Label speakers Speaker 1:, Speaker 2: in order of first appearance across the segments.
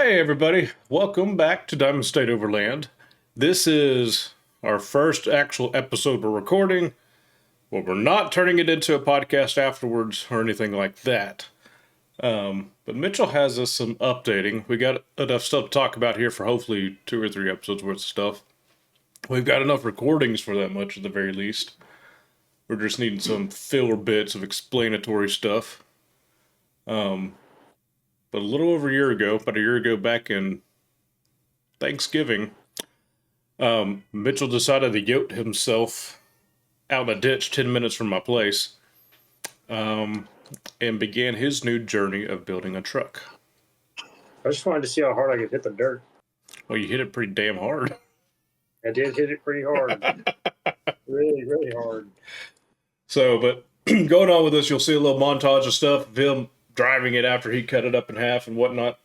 Speaker 1: Hey everybody, welcome back to Diamond State Overland. This is our first actual episode we're recording. Well, we're not turning it into a podcast afterwards or anything like that. But Mitchell has us some updating. We got enough stuff to talk about here for hopefully 2 or 3 episodes worth of stuff. We've got enough recordings for that much at the very least. We're just needing some filler bits of explanatory stuff. But a little over a year ago, about a year ago back in Thanksgiving, Mitchell decided to yoke himself out in a ditch 10 minutes from my place and began his new journey of building a truck.
Speaker 2: I just wanted to see how hard I could hit the dirt.
Speaker 1: Well, you hit it pretty damn hard.
Speaker 2: I did hit it pretty hard. Really, really hard.
Speaker 1: So, but going on with this, you'll see a little montage of stuff of him driving it after he cut it up in half and whatnot,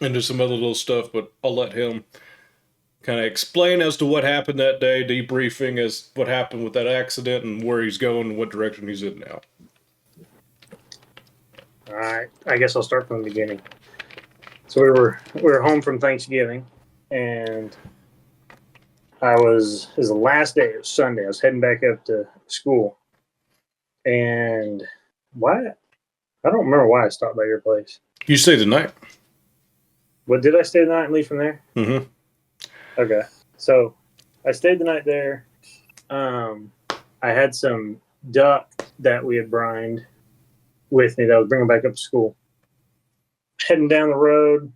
Speaker 1: and do some other little stuff, but I'll let him kind of explain as to what happened that day, debriefing as what happened with that accident and where he's going and what direction he's in now.
Speaker 2: All right, I guess I'll start from the beginning. So we were home from Thanksgiving, and it was the last day. It was Sunday. I was heading back up to school, and why? I don't remember why I stopped by your place.
Speaker 1: You stayed the night.
Speaker 2: What, did I stay the night and leave from there?
Speaker 1: Mm-hmm.
Speaker 2: Okay. So I stayed the night there. I had some duck that we had brined with me that I was bringing back up to school. Heading down the road,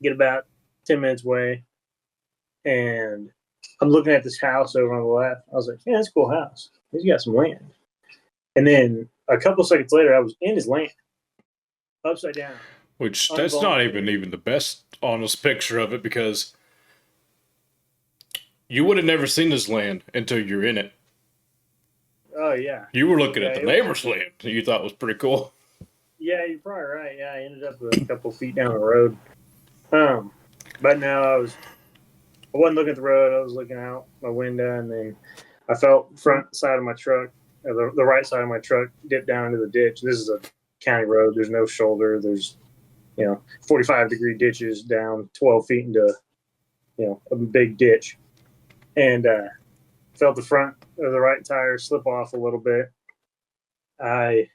Speaker 2: get about 10 minutes away, and I'm looking at this house over on the left. I was like, yeah, that's a cool house. He's got some land. And then a couple seconds later, I was in his land, upside down.
Speaker 1: Which, that's not even the best honest picture of it, because you would have never seen his land until you're in it.
Speaker 2: Oh, yeah.
Speaker 1: You were looking at the neighbor's land you thought was pretty cool.
Speaker 2: Yeah, you're probably right. Yeah, I ended up a couple feet down the road. But now I wasn't looking at the road. I was looking out my window, and then I felt front side of my truck, or the right side of my truck, dip down into the ditch. This is a county road. There's no shoulder. There's 45-degree ditches down 12 feet into, a big ditch. And felt the front of the right tire slip off a little bit. I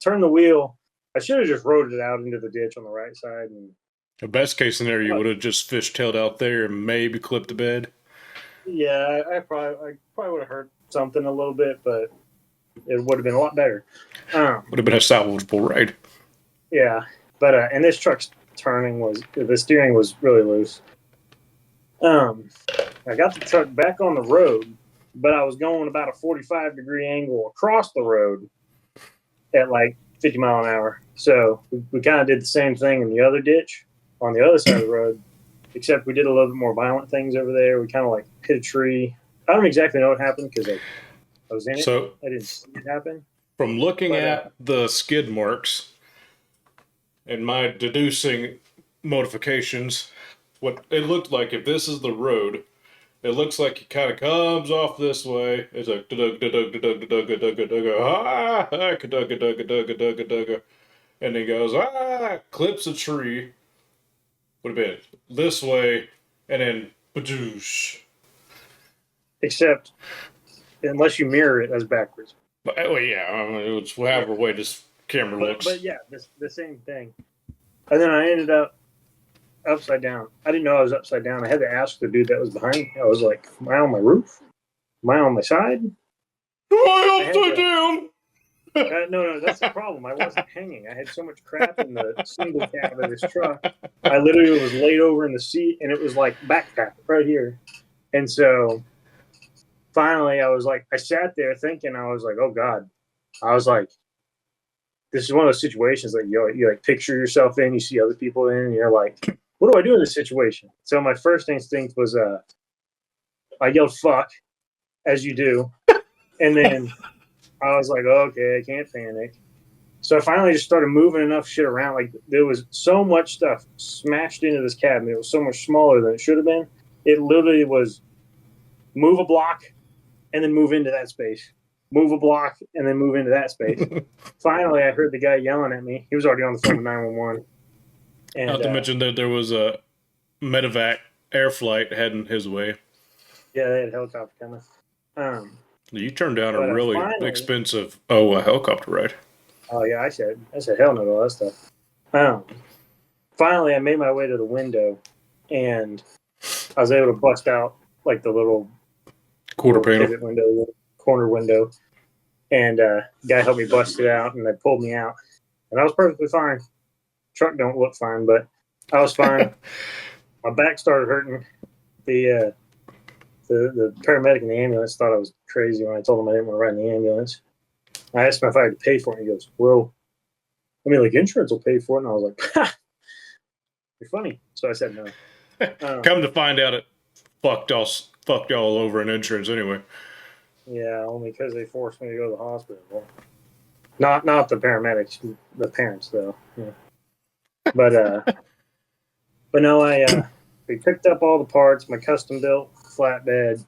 Speaker 2: turned the wheel. I should have just rode it out into the ditch on the right side. And
Speaker 1: the best case scenario, you would have just fishtailed out there and maybe clipped the bed.
Speaker 2: Yeah, I probably would have hurt something a little bit, but it would have been a lot better.
Speaker 1: Would have been a salvageable ride.
Speaker 2: Yeah, but and this truck's the steering was really loose. I got the truck back on the road, but I was going about a 45-degree angle across the road at like 50 mile an hour. So we kind of did the same thing in the other ditch on the other side of the road, except we did a little bit more violent things over there. We kind of like hit a tree. I don't exactly know what happened because I was in it.
Speaker 1: So
Speaker 2: I didn't see it happen.
Speaker 1: From looking at the skid marks and my deducing modifications, what it looked like, if this is the road, it looks like it kind of comes off this way. It's like and he goes clips a tree. Would have been this way, and then badoosh.
Speaker 2: Except, unless you mirror it, that's backwards.
Speaker 1: But yeah, it's whatever way this camera looks.
Speaker 2: But yeah, the same thing. And then I ended up upside down. I didn't know I was upside down. I had to ask the dude that was behind me. I was like, am I on my roof? Am I on my side?
Speaker 1: Am I upside down?
Speaker 2: No, that's the problem. I wasn't hanging. I had so much crap in the single cab of this truck. I literally was laid over in the seat, and it was like backpack right here. And so finally, I sat there thinking, I was like, oh God. I was like, this is one of those situations that you like picture yourself in, you see other people in, and you're like, what do I do in this situation? So my first instinct was, I yelled fuck, as you do. And then I was like, okay, I can't panic. So I finally just started moving enough shit around. Like, there was so much stuff smashed into this cabinet. It was so much smaller than it should have been. It literally was move a block and then move into that space. Move a block and then move into that space. Finally, I heard the guy yelling at me. He was already on the phone with 911. And
Speaker 1: Not to mention that there was a medevac air flight heading his way.
Speaker 2: yeah, they had a helicopter coming.
Speaker 1: You turned down a
Speaker 2: But
Speaker 1: really
Speaker 2: finally,
Speaker 1: expensive helicopter ride.
Speaker 2: oh yeah, I said hell no to all that stuff. Finally, I made my way to the window, and I was able to bust out like the little
Speaker 1: Quarter panel.
Speaker 2: pivot window, corner window, and guy helped me bust it out, and they pulled me out, and I was perfectly fine. Truck don't look fine, but I was fine. My back started hurting. The paramedic in the ambulance thought I was crazy when I told him I didn't want to ride in the ambulance. I asked him if I had to pay for it, and he goes, "Well, I mean, like insurance will pay for it." And I was like, "Ha, you're funny." So I said no.
Speaker 1: Come to find out, it fucked y'all over in insurance anyway.
Speaker 2: Yeah, only because they forced me to go to the hospital. Not the paramedics, the parents though. Yeah. But no, we picked up all the parts. My custom built flatbed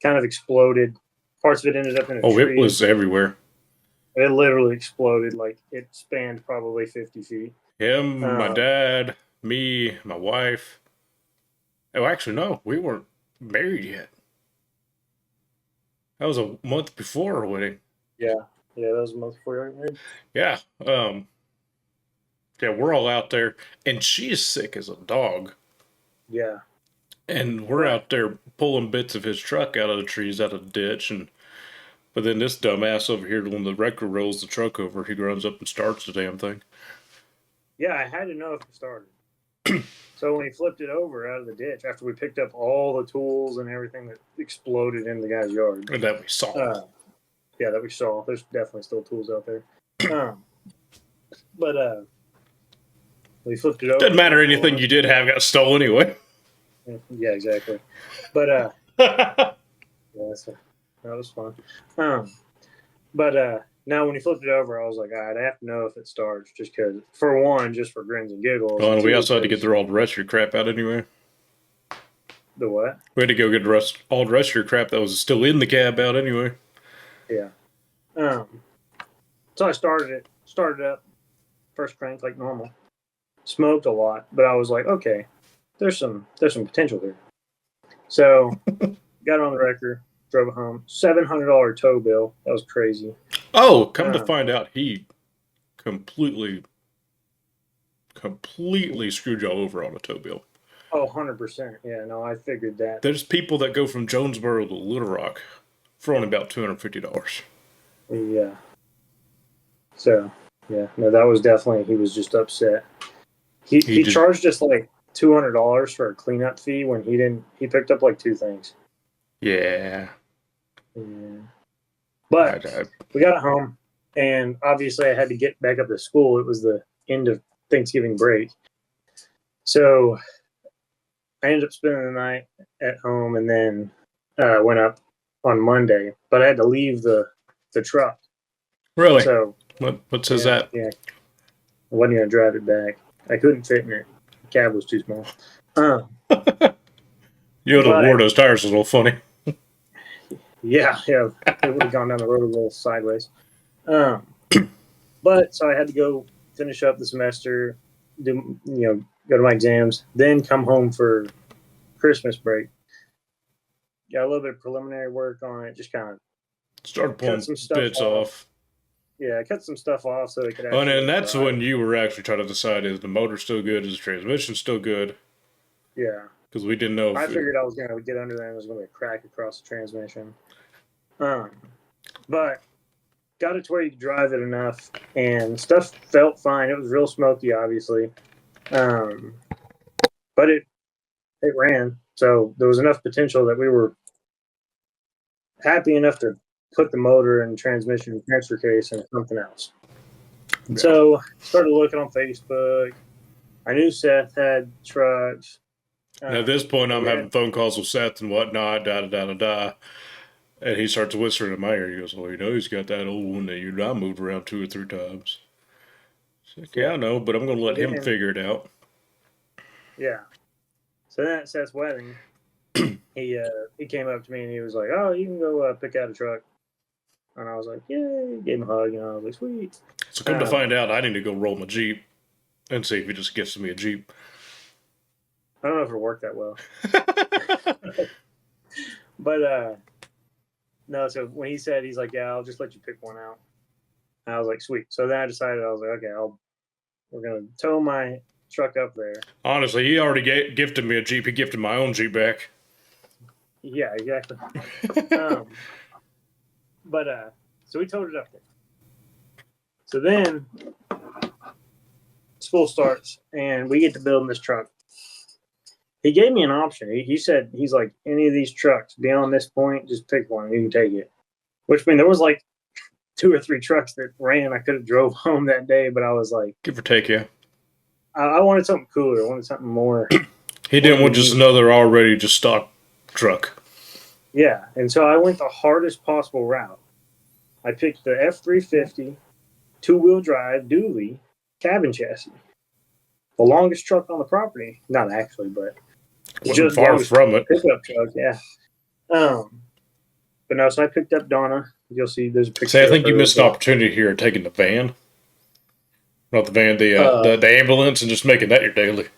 Speaker 2: kind of exploded. Parts of it ended up in a tree.
Speaker 1: It was everywhere.
Speaker 2: It literally exploded. Like it spanned probably 50 feet.
Speaker 1: Him, my dad, me, my wife. Oh, actually, no, we weren't married yet. That was a month before our wedding.
Speaker 2: Yeah, that was a month before you got married.
Speaker 1: Yeah, yeah, we're all out there, and she's sick as a dog.
Speaker 2: Yeah.
Speaker 1: And we're out there pulling bits of his truck out of the trees, out of the ditch, but then this dumbass over here, when the wrecker rolls the truck over, he runs up and starts the damn thing.
Speaker 2: Yeah, I had to know if it started. So when he flipped it over out of the ditch, after we picked up all the tools and everything that exploded in the guy's yard.
Speaker 1: And that we saw.
Speaker 2: Yeah, that we saw. There's definitely still tools out there. But we flipped it over.
Speaker 1: Doesn't matter, anything you did have got stolen anyway.
Speaker 2: Yeah, exactly. But yeah, that was fun. But now when he flipped it over, I was like, all right, I have to know if it starts, just because, for one, just for grins and giggles.
Speaker 1: Well, and we also had to get all the rest of your crap out anyway.
Speaker 2: The what?
Speaker 1: We had to go get all the rest of your crap that was still in the cab out anyway.
Speaker 2: Yeah. So I started up, first crank like normal. Smoked a lot, but I was like, okay, there's some potential here. So got on the wrecker, drove it home. $700 tow bill. That was crazy.
Speaker 1: Oh, come to find out, he completely screwed y'all over on a tow bill.
Speaker 2: Oh, 100%. Yeah, no, I figured that.
Speaker 1: There's people that go from Jonesboro to Little Rock for only about $250.
Speaker 2: Yeah. So, yeah, no, that was definitely, he was just upset. He charged us like $200 for a cleanup fee when he picked up like 2 things.
Speaker 1: Yeah.
Speaker 2: But we got it home, and obviously I had to get back up to school. It was the end of Thanksgiving break. So I ended up spending the night at home, and then went up on Monday. But I had to leave the truck.
Speaker 1: Really?
Speaker 2: So
Speaker 1: what says that?
Speaker 2: Yeah. I wasn't going to drive it back. I couldn't fit in it. The cab was too small.
Speaker 1: You would have wore those tires a little funny.
Speaker 2: Yeah, it would have gone down the road a little sideways. But so I had to go finish up the semester, go to my exams, then come home for Christmas break. Got a little bit of preliminary work on it, just kind of
Speaker 1: started pulling some bits off.
Speaker 2: Yeah, I cut some stuff off so it could.
Speaker 1: And that's when you were actually trying to decide: is the motor still good? Is the transmission still good?
Speaker 2: Yeah,
Speaker 1: because we didn't know.
Speaker 2: I figured I was going to get under there and there was going to be a crack across the transmission. But got it to where you could drive it enough, and stuff felt fine. It was real smoky, obviously, but it ran, so there was enough potential that we were happy enough to put the motor and transmission and transfer case in something else. Yeah. So started looking on Facebook. I knew Seth had trucks.
Speaker 1: At this point, I'm having phone calls with Seth and whatnot, da. And he starts whispering in my ear. He goes, well, he's got that old one that I moved around 2 or 3 times. Like, yeah, I know, but I'm going to let him figure it out. Yeah.
Speaker 2: So then at Seth's wedding, he came up to me and he was like, oh, you can go pick out a truck. And I was like, yay. Gave him a hug, and I was like, sweet.
Speaker 1: So come to find out, I need to go roll my Jeep. and see if he just gets me a Jeep.
Speaker 2: I don't know if it'll work that well. But no, so when he said, he's like, yeah, I'll just let you pick one out. And I was like, sweet. So then I decided, I was like, okay, we're gonna tow my truck up there.
Speaker 1: Honestly, he already gifted me a Jeep. He gifted my own Jeep back.
Speaker 2: Yeah, exactly. But so we towed it up there. So then school starts and we get to building this truck. He gave me an option. He said, he's like, any of these trucks beyond this point, just pick one. You can take it. Which means there was like 2 or 3 trucks that ran. I could have drove home that day, but I was like,
Speaker 1: give or take, yeah.
Speaker 2: I wanted something cooler. I wanted something more.
Speaker 1: He didn't want just another already just stock truck.
Speaker 2: Yeah, and so I went the hardest possible route. I picked the F350 2-wheel drive dually cabin chassis. The longest truck on the property. Not actually, but
Speaker 1: wasn't far from it.
Speaker 2: Pickup truck, yeah. But no, so I picked up Dona. You'll see there's a picture.
Speaker 1: See, I think you missed an opportunity here taking the van. Not the van, the ambulance, and just making that your daily.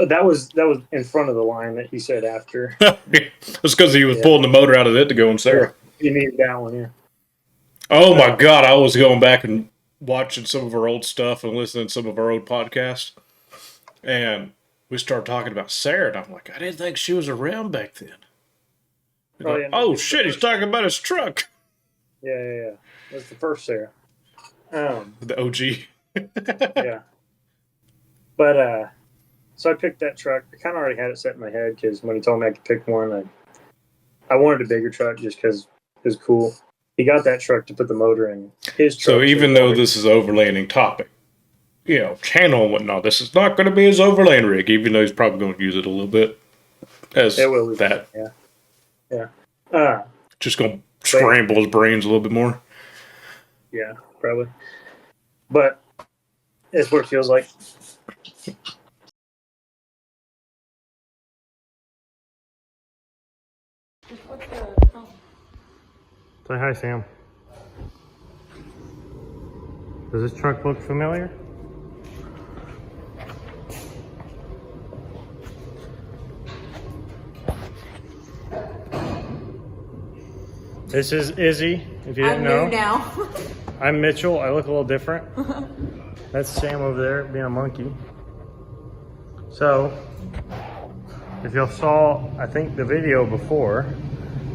Speaker 2: That was in front of the line that he said after.
Speaker 1: That's because he was pulling the motor out of it to go in Sarah.
Speaker 2: You needed that one, yeah.
Speaker 1: Oh my God, I was going back and watching some of our old stuff and listening to some of our old podcasts. And we started talking about Sarah, and I'm like, I didn't think she was around back then. Oh shit, he's talking about his truck.
Speaker 2: Yeah. That's the first Sarah.
Speaker 1: The OG.
Speaker 2: Yeah. But so I picked that truck. I kind of already had it set in my head because when he told me I could pick one, I wanted a bigger truck just because it was cool. He got that truck to put the motor in his truck.
Speaker 1: So even though this is overlanding topic, channel and whatnot, this is not going to be his overland rig, even though he's probably going to use it a little bit as that.
Speaker 2: Yeah.
Speaker 1: Just going to scramble his brains a little bit more.
Speaker 2: Yeah, probably. But it's what it feels like.
Speaker 3: Say hi, Sam. Does this truck look familiar? This is Izzy, if you didn't know.
Speaker 4: I'm new now.
Speaker 3: I'm Mitchell. I look a little different. That's Sam over there being a monkey. So, if y'all saw, I think the video before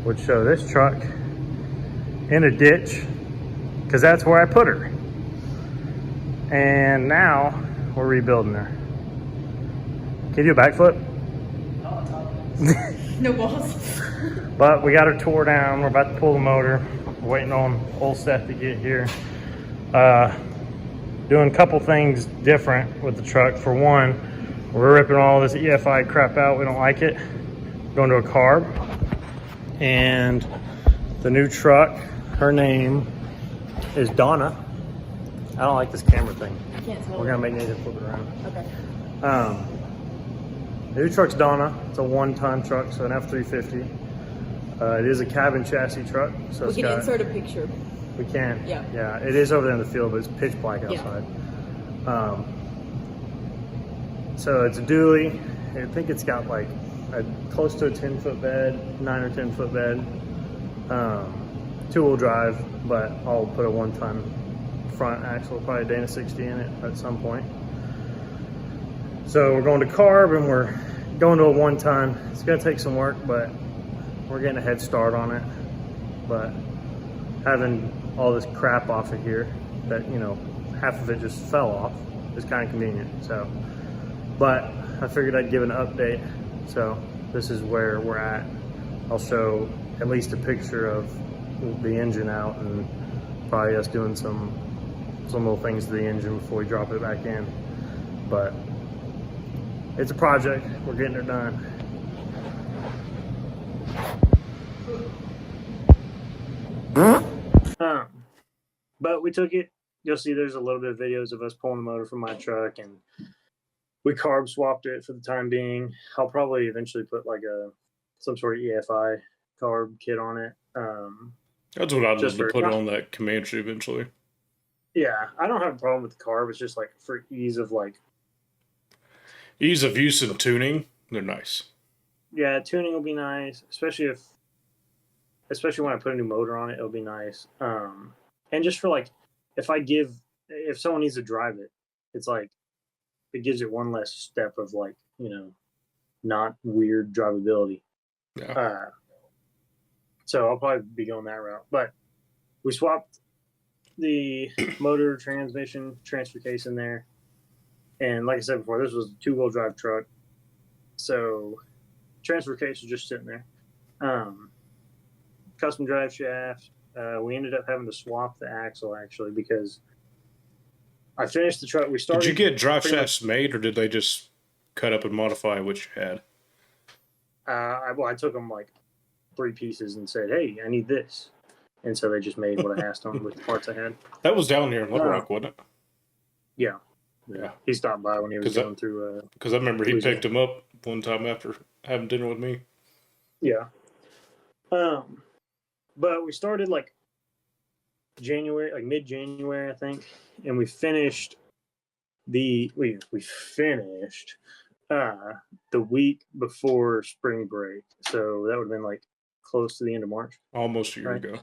Speaker 3: would show this truck in a ditch because that's where I put her. And now we're rebuilding her. Can you do a backflip?
Speaker 4: No balls.
Speaker 3: But we got her tore down. We're about to pull the motor. We're waiting on old Seth to get here. Doing a couple things different with the truck. For one, we're ripping all this EFI crap out. We don't like it. Going to a carb. And the new truck, her name is Dona. I don't like this camera thing.
Speaker 4: I can't tell.
Speaker 3: We're gonna make Nathan flip it around.
Speaker 4: Okay.
Speaker 3: The new truck's Dona. It's a 1-ton truck, so an F350. It is a cabin chassis truck. So
Speaker 4: We can insert a picture.
Speaker 3: We can.
Speaker 4: Yeah.
Speaker 3: Yeah, it is over there in the field, but it's pitch black outside. Yeah. So it's a dually. I think it's got like close to a 10-foot bed, 9 or 10-foot bed. 2-wheel drive, but I'll put a 1-ton front axle, probably a Dana 60 in it at some point. So we're going to carb and we're going to a 1-ton. It's gonna take some work, but we're getting a head start on it. But having all this crap off of here that, half of it just fell off is kind of convenient. So, but I figured I'd give an update. So this is where we're at. I'll show at least a picture of the engine out and probably us doing some little things to the engine before we drop it back in. But it's a project. We're getting it done.
Speaker 2: But we took it. You'll see there's a little bit of videos of us pulling the motor from my truck, and we carb swapped it for the time being. I'll probably eventually put like some sort of EFI carb kit on it.
Speaker 1: That's what I'd love to put on that Comanche eventually.
Speaker 2: Yeah, I don't have a problem with the carb. It's just like for ease of like,
Speaker 1: Ease of use and tuning, they're nice.
Speaker 2: yeah, tuning will be nice, especially when I put a new motor on it, it'll be nice. And just for like, if someone needs to drive it, it's like it gives it one less step of like, not weird drivability.
Speaker 1: Yeah.
Speaker 2: So I'll probably be going that route. But we swapped the motor, transmission, transfer case in there. And like I said before, this was a 2-wheel drive truck. So transfer case was just sitting there. Custom drive shaft. We ended up having to swap the axle actually because I finished the truck. We started.
Speaker 1: Did you get drive shafts made, or did they just cut up and modify what you had?
Speaker 2: I took them like 3 pieces and said, "Hey, I need this," and so they just made what I asked them with the parts I had.
Speaker 1: That was down here in Little Rock, wasn't it?
Speaker 2: Yeah. He stopped by when he was going through.
Speaker 1: Because I remember he picked him up one time after having dinner with me.
Speaker 2: Yeah. But we started like January, like mid-January, I think, and we finished we finished the week before spring break. So that would have been like close to the end of March.
Speaker 1: Almost a year ago.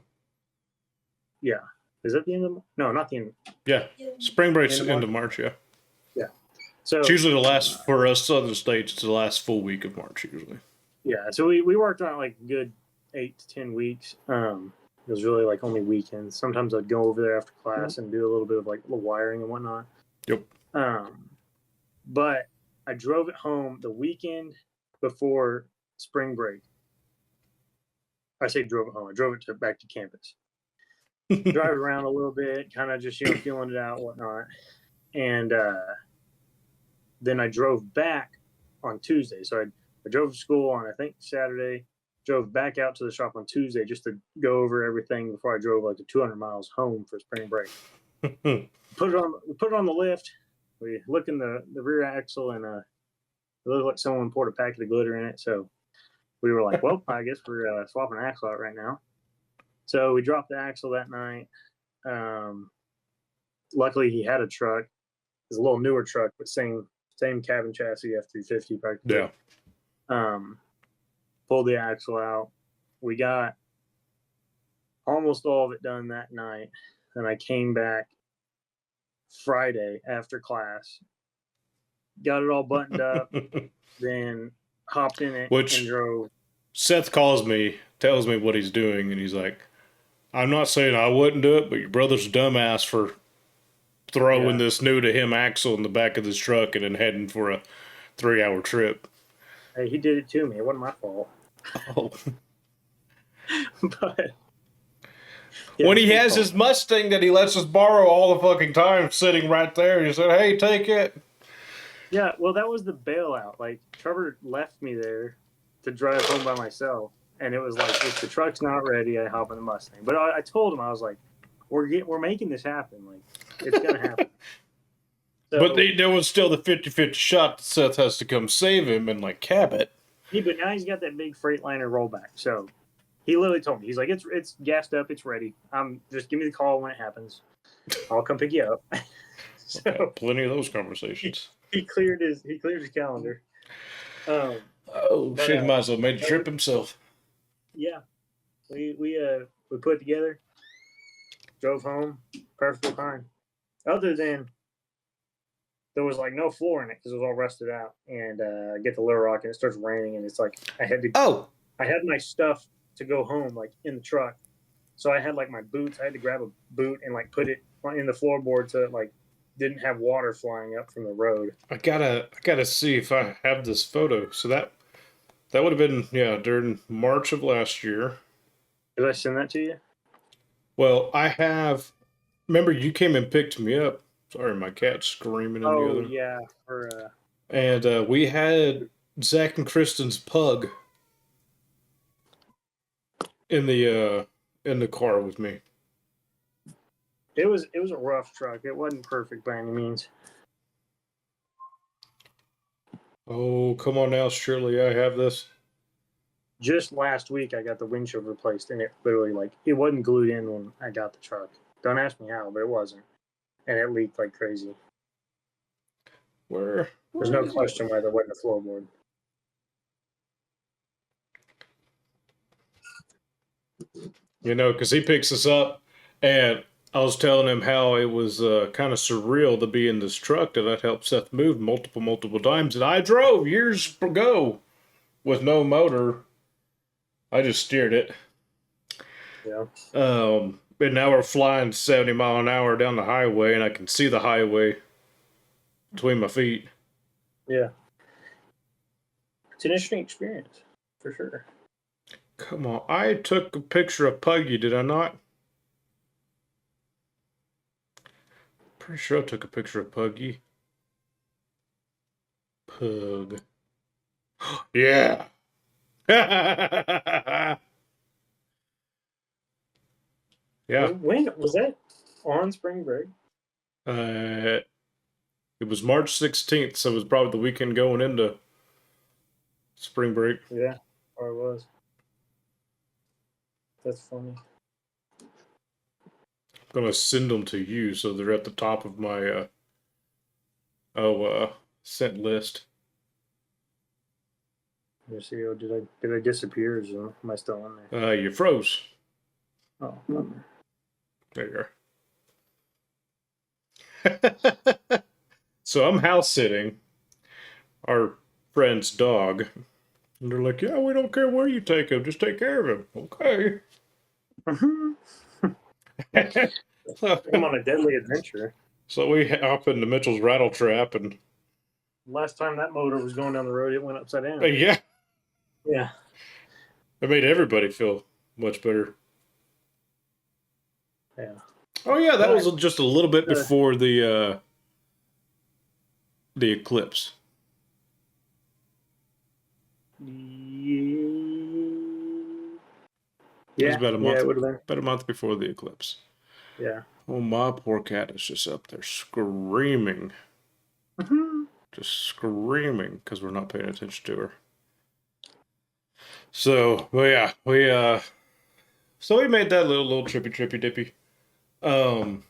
Speaker 2: Yeah. Is that the end of No, not the end.
Speaker 1: Yeah. Spring break's end of March, yeah.
Speaker 2: Yeah. So
Speaker 1: it's usually the last, for us southern states, it's the last full week of March usually.
Speaker 2: Yeah. So we worked on like good 8 to 10 weeks. It was really like only weekends. Sometimes I'd go over there after class and do a little bit of like little wiring and whatnot.
Speaker 1: Yep.
Speaker 2: But I drove it home the weekend before spring break. I say drove it home. I drove it back to campus. Drive it around a little bit, kind of just feeling it out, whatnot. And then I drove back on Tuesday. So I drove to school on I think Saturday. Drove back out to the shop on Tuesday just to go over everything before I drove like the 200 miles home for spring break. We put it on the lift. We look in the rear axle and it looked like someone poured a packet of glitter in it. So we were like, well, I guess we're swapping an axle out right now. So we dropped the axle that night. Luckily, he had a truck. It's a little newer truck, but same cabin chassis, F350 practically. Yeah. Pulled the axle out. We got almost all of it done that night. And I came back Friday after class, got it all buttoned up, then hopped in it and drove.
Speaker 1: Seth calls me, tells me what he's doing, and he's like, I'm not saying I wouldn't do it, but your brother's a dumbass for throwing this new to him axle in the back of this truck and then heading for a 3-hour trip.
Speaker 2: Hey, he did it to me. It wasn't my fault.
Speaker 1: Oh.
Speaker 2: But
Speaker 1: when he has his Mustang that he lets us borrow all the fucking time sitting right there, he said, hey, take it.
Speaker 2: Yeah, well, that was the bailout. Like, Trevor left me there to drive home by myself. And it was like, if the truck's not ready, I hop in the Mustang. But I told him, I was like, we're making this happen. Like, it's going to happen. So,
Speaker 1: but there was still the 50-50 shot that Seth has to come save him and, like, cab it.
Speaker 2: Yeah, but now he's got that big Freightliner rollback. So he literally told me, he's like, it's gassed up, it's ready. Just give me the call when it happens. I'll come pick you up.
Speaker 1: So plenty of those conversations.
Speaker 2: He cleared his calendar.
Speaker 1: Shit, might as well made the trip himself.
Speaker 2: Yeah, we put it together, drove home, perfectly fine. Other than there was like no floor in it because it was all rusted out, and I get to Little Rock and it starts raining, and it's like I had my stuff to go home like in the truck, so I had like my boots. I had to grab a boot and like put it in the floorboard so it like didn't have water flying up from the road.
Speaker 1: I gotta see if I have this photo. So that would have been during March of last year.
Speaker 2: Did I send that to you?
Speaker 1: Well, I have. Remember, you came and picked me up. Sorry, my cat's screaming in the other.
Speaker 2: Oh yeah,
Speaker 1: and we had Zach and Kristen's pug in the car with me.
Speaker 2: It was a rough truck. It wasn't perfect by any means.
Speaker 1: Oh, come on now, surely I have this.
Speaker 2: Just last week, I got the windshield replaced, and it literally, like, it wasn't glued in when I got the truck. Don't ask me how, but it wasn't. and it leaked like crazy.
Speaker 1: Where
Speaker 2: There's no
Speaker 1: is it?
Speaker 2: question why there wasn't a floorboard.
Speaker 1: You know, because he picks us up, and I was telling him how it was kind of surreal to be in this truck that I'd helped Seth move multiple times, and I drove years ago with no motor. I just steered it.
Speaker 2: Yeah.
Speaker 1: And now we're flying 70 mile an hour down the highway, and I can see the highway between my feet.
Speaker 2: Yeah. It's an interesting experience, for sure.
Speaker 1: Come on, I took a picture of Puggy, did I not? Pretty sure I took a picture of Puggy. Pug. Yeah. Yeah.
Speaker 2: When was that on spring break?
Speaker 1: It was March 16th, so it was probably the weekend going into spring break.
Speaker 2: Yeah, or it was. That's funny.
Speaker 1: I'm gonna send them to you so they're at the top of my sent list.
Speaker 2: Let me see. Oh, did I disappear? Or am I still on there?
Speaker 1: You froze.
Speaker 2: Oh, bummer.
Speaker 1: There you are. So I'm house sitting our friend's dog. And they're like, yeah, we don't care where you take him. Just take care of him. Okay.
Speaker 2: I'm on a deadly adventure.
Speaker 1: So we hop into Mitchell's rattle trap and...
Speaker 2: Last time that motor was going down the road, it went upside down.
Speaker 1: Yeah.
Speaker 2: Yeah.
Speaker 1: It made everybody feel much better.
Speaker 2: Yeah.
Speaker 1: Oh, yeah, that was just a little bit before the eclipse.
Speaker 2: Yeah,
Speaker 1: it was about a month.
Speaker 2: Yeah, it would have been.
Speaker 1: About a month before the eclipse.
Speaker 2: Yeah.
Speaker 1: Oh, my poor cat is just up there screaming. Just screaming because we're not paying attention to her. So, well, yeah, we made that little trippy dippy. And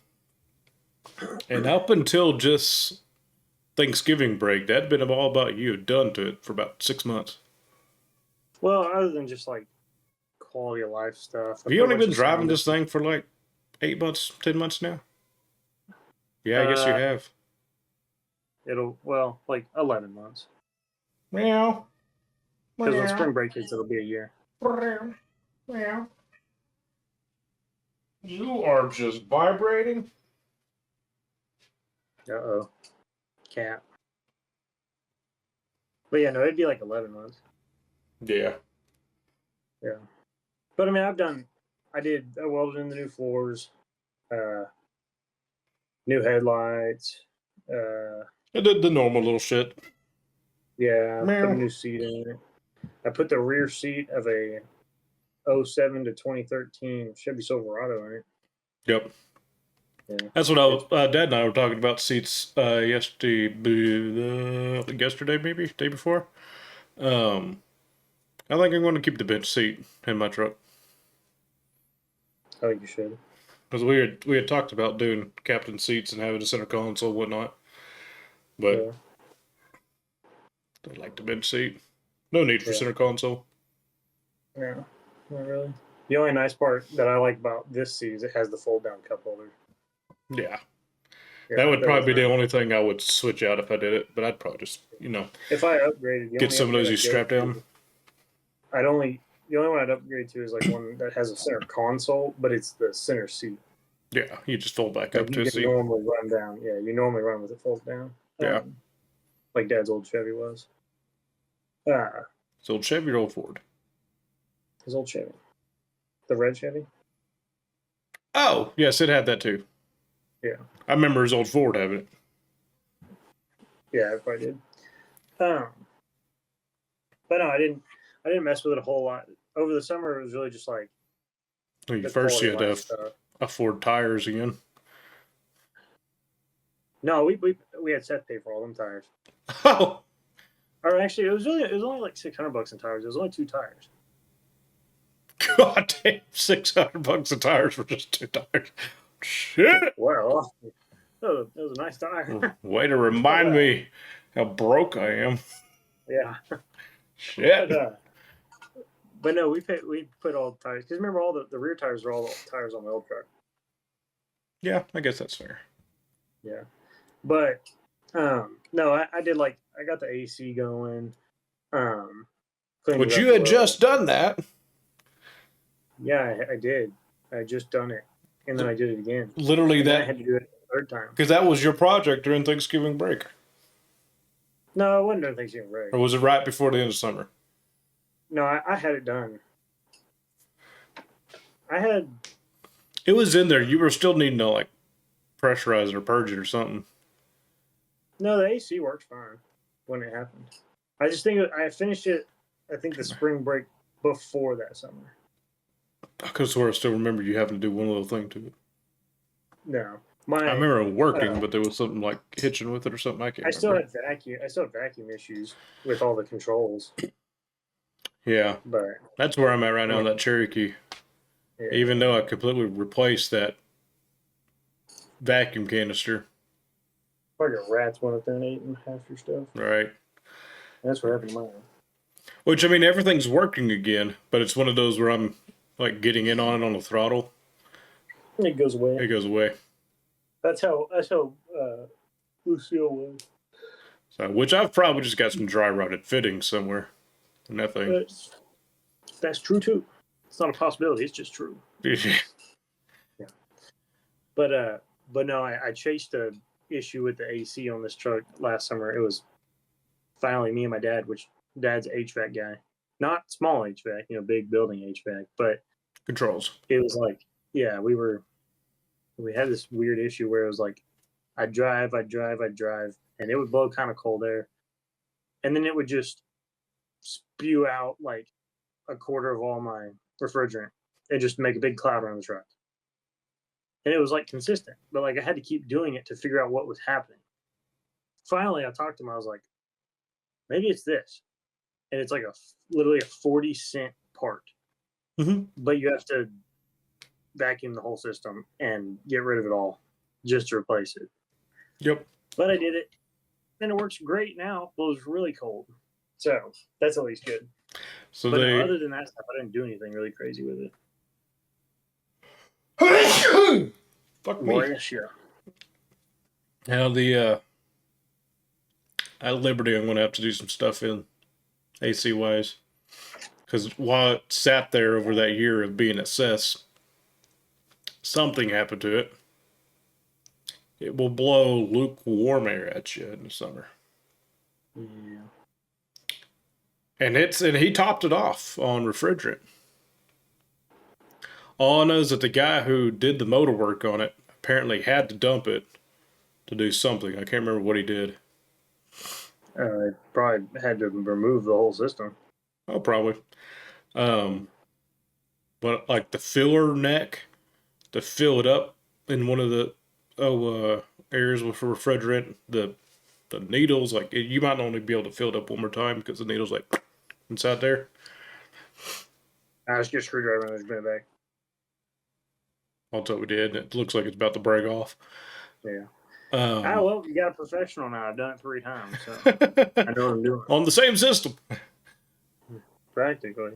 Speaker 1: up until just Thanksgiving break, that'd been all about you. Done to it for about 6 months.
Speaker 2: Well, other than just like quality of life stuff.
Speaker 1: Have you only been driving this thing for like 8 months, 10 months now? Yeah, I guess you have.
Speaker 2: Like 11 months.
Speaker 1: Meow.
Speaker 2: Because when spring break hits, it'll be a year.
Speaker 1: Meow. You are just vibrating.
Speaker 2: Uh-oh. Cat. But yeah, no, it'd be like 11 months.
Speaker 1: Yeah.
Speaker 2: Yeah. But I mean, I welded in the new floors, new headlights,
Speaker 1: I did the normal little shit.
Speaker 2: yeah,
Speaker 1: Meow.
Speaker 2: put a new seat in it. I put the rear seat of a 07 to 2013 Chevy Silverado in it.
Speaker 1: Yep.
Speaker 2: Yeah.
Speaker 1: That's what I was. Dad and I were talking about seats yesterday, maybe day before. I think I'm going to keep the bench seat in my truck
Speaker 2: I think you should.
Speaker 1: because we had talked about doing captain seats and having a center console and whatnot, but
Speaker 2: Yeah.
Speaker 1: I like the bench seat. No need for
Speaker 2: Yeah.
Speaker 1: center console.
Speaker 2: No, not really. The only nice part that I like about this seat is it has the fold down cup holder.
Speaker 1: Yeah.
Speaker 2: Yeah,
Speaker 1: That would probably be
Speaker 2: was
Speaker 1: the
Speaker 2: nice.
Speaker 1: only thing I would switch out if I did it, but I'd probably just,
Speaker 2: If I upgraded, the
Speaker 1: get
Speaker 2: only
Speaker 1: some of those
Speaker 2: upgrade
Speaker 1: you
Speaker 2: I'd go
Speaker 1: strap
Speaker 2: to-
Speaker 1: down.
Speaker 2: The only one I'd upgrade to is like one that has a center console, but it's the center seat.
Speaker 1: Yeah, you just fold back
Speaker 2: Like
Speaker 1: up to
Speaker 2: you
Speaker 1: a
Speaker 2: can
Speaker 1: seat.
Speaker 2: normally run down. Yeah, you normally run with it fold down.
Speaker 1: Yeah.
Speaker 2: Like Dad's old Chevy was.
Speaker 1: It's old Chevy or old Ford?
Speaker 2: His old Chevy. The red Chevy?
Speaker 1: Oh, yes, it had that too.
Speaker 2: Yeah.
Speaker 1: I remember his old Ford having it.
Speaker 2: Yeah, I probably did. But no, I didn't mess with it a whole lot. Over the summer, it was really just like the
Speaker 1: First, you had
Speaker 2: quality
Speaker 1: to
Speaker 2: life stuff.
Speaker 1: afford tires again.
Speaker 2: No, we had Seth pay for all them tires.
Speaker 1: Oh,
Speaker 2: Or actually, it was only like $600 in tires. It was only 2 tires.
Speaker 1: God damn, $600 a tires for just 2 tires. Shit.
Speaker 2: Well, Oh, that was a nice tire.
Speaker 1: Way to remind me how broke I am.
Speaker 2: Yeah.
Speaker 1: Shit.
Speaker 2: But no, we put all the tires, because remember all the rear tires are all the tires on the old truck.
Speaker 1: Yeah, I guess that's fair.
Speaker 2: Yeah. But no, I did I got the AC going. Cleaned
Speaker 1: But
Speaker 2: it up
Speaker 1: you
Speaker 2: a
Speaker 1: had
Speaker 2: little.
Speaker 1: just done that.
Speaker 2: Yeah, I did. I just done it, and then I did it again.
Speaker 1: Literally
Speaker 2: And then I
Speaker 1: that,
Speaker 2: had to do it a third time.
Speaker 1: because that was your project during Thanksgiving break.
Speaker 2: No, it wasn't during Thanksgiving break.
Speaker 1: Or was it right before the end of summer?
Speaker 2: No, I had it done. I had.
Speaker 1: It was in there. You were still needing to pressurize it or purge it or something.
Speaker 2: No, the AC works fine when it happened. I just think I finished it, I think the spring break before that summer.
Speaker 1: I could swear I still remember you having to do one little thing to it.
Speaker 2: No.
Speaker 1: I remember it working, but there was something like hitching with it or something. I can't remember.
Speaker 2: I still had vacuum issues with all the controls.
Speaker 1: Yeah.
Speaker 2: But
Speaker 1: That's where I'm at right now, that Cherokee.
Speaker 2: yeah.
Speaker 1: Even though I completely replaced that vacuum canister.
Speaker 2: Probably got rats went up there and ate half your stuff.
Speaker 1: Right.
Speaker 2: That's what happened to mine.
Speaker 1: Which, I mean, everything's working again, but it's one of those where I'm getting in on it on the throttle.
Speaker 2: It goes away.
Speaker 1: It goes away.
Speaker 2: That's how Lucille was.
Speaker 1: So, which I've probably just got some dry rotted fittings somewhere in that thing.
Speaker 2: That's true too. It's not a possibility. It's just true. Yeah. But no, I chased a issue with the AC on this truck last summer. It was finally me and my dad, which Dad's a HVAC guy, not small HVAC, big building HVAC, but
Speaker 1: Controls.
Speaker 2: it was we had this weird issue where it was I'd drive, and it would blow kind of cold air, and then it would just spew out a quarter of all my refrigerant and just make a big cloud around the truck. And it was consistent, but I had to keep doing it to figure out what was happening. Finally, I talked to him. I was like, maybe it's this. And it's literally a 40-cent part.
Speaker 1: Mm-hmm.
Speaker 2: But you have to vacuum the whole system and get rid of it all just to replace it.
Speaker 1: Yep.
Speaker 2: But I did it. And it works great now. But it was really cold. So that's at least good.
Speaker 1: So
Speaker 2: but other than that stuff, I didn't do anything really crazy with it.
Speaker 1: Fuck me. Now at Liberty, I'm going to have to do some stuff in AC wise, because while it sat there over that year of being at CES, something happened to it. It will blow lukewarm air at you in the summer.
Speaker 2: Yeah.
Speaker 1: And he topped it off on refrigerant. All I know is that the guy who did the motor work on it apparently had to dump it to do something. I can't remember what he did.
Speaker 2: Probably had to remove the whole system.
Speaker 1: Oh, probably. But the filler neck to fill it up in one of the areas with refrigerant, the needles, you might only be able to fill it up one more time because the needle's inside there.
Speaker 2: I just get a screwdriver and just bring it back.
Speaker 1: That's what we did. It looks like it's about to break off.
Speaker 2: Yeah. Well, you got a professional now. I've done it 3 times, so I know what I'm doing.
Speaker 1: On the same system.
Speaker 2: Practically.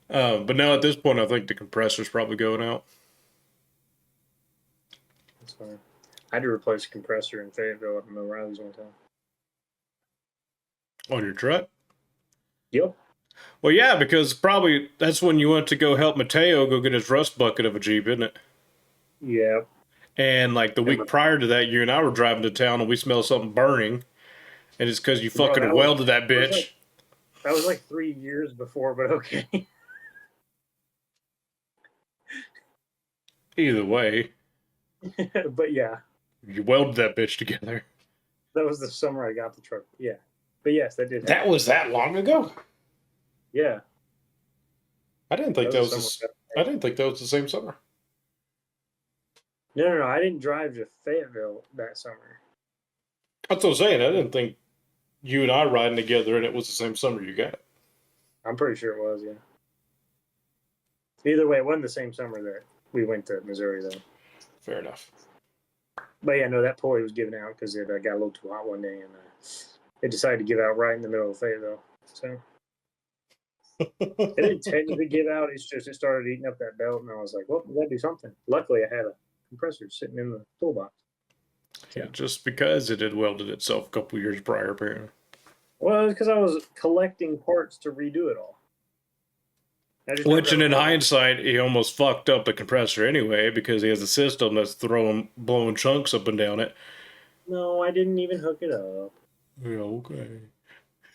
Speaker 1: But now at this point, I think the compressor's probably going out.
Speaker 2: That's fine. I had to replace a compressor in Fayetteville at O'Reilly's one time.
Speaker 1: On your truck?
Speaker 2: Yep.
Speaker 1: Well, yeah, because probably that's when you went to go help Mateo go get his rust bucket of a Jeep, isn't it?
Speaker 2: Yeah.
Speaker 1: And the week prior to that, you and I were driving to town and we smelled something burning. And it's because you fucking welded that bitch.
Speaker 2: That was 3 years before, but okay.
Speaker 1: Either way.
Speaker 2: But yeah.
Speaker 1: You welded that bitch together.
Speaker 2: That was the summer I got the truck. Yeah. But yes, that did happen.
Speaker 1: That was that long ago?
Speaker 2: Yeah.
Speaker 1: I didn't think that was the same summer.
Speaker 2: No. I didn't drive to Fayetteville that summer.
Speaker 1: That's what I'm saying. I didn't think you and I riding together and it was the same summer you got it.
Speaker 2: I'm pretty sure it was, yeah. Either way, it wasn't the same summer that we went to Missouri, though.
Speaker 1: Fair enough.
Speaker 2: But yeah, no, that pulley was giving out because it got a little too hot one day, and it decided to give out right in the middle of the Fayetteville. So it didn't technically give out. It's just it started eating up that belt, and I was like, well, we got to do something. Luckily, I had a compressor sitting in the toolbox.
Speaker 1: Yeah, just because it had welded itself a couple years prior, apparently.
Speaker 2: Well, because I was collecting parts to redo it all.
Speaker 1: Which, and in hindsight, he almost fucked up the compressor anyway because he has a system that's blowing chunks up and down it.
Speaker 2: No, I didn't even hook it up.
Speaker 1: Yeah, okay.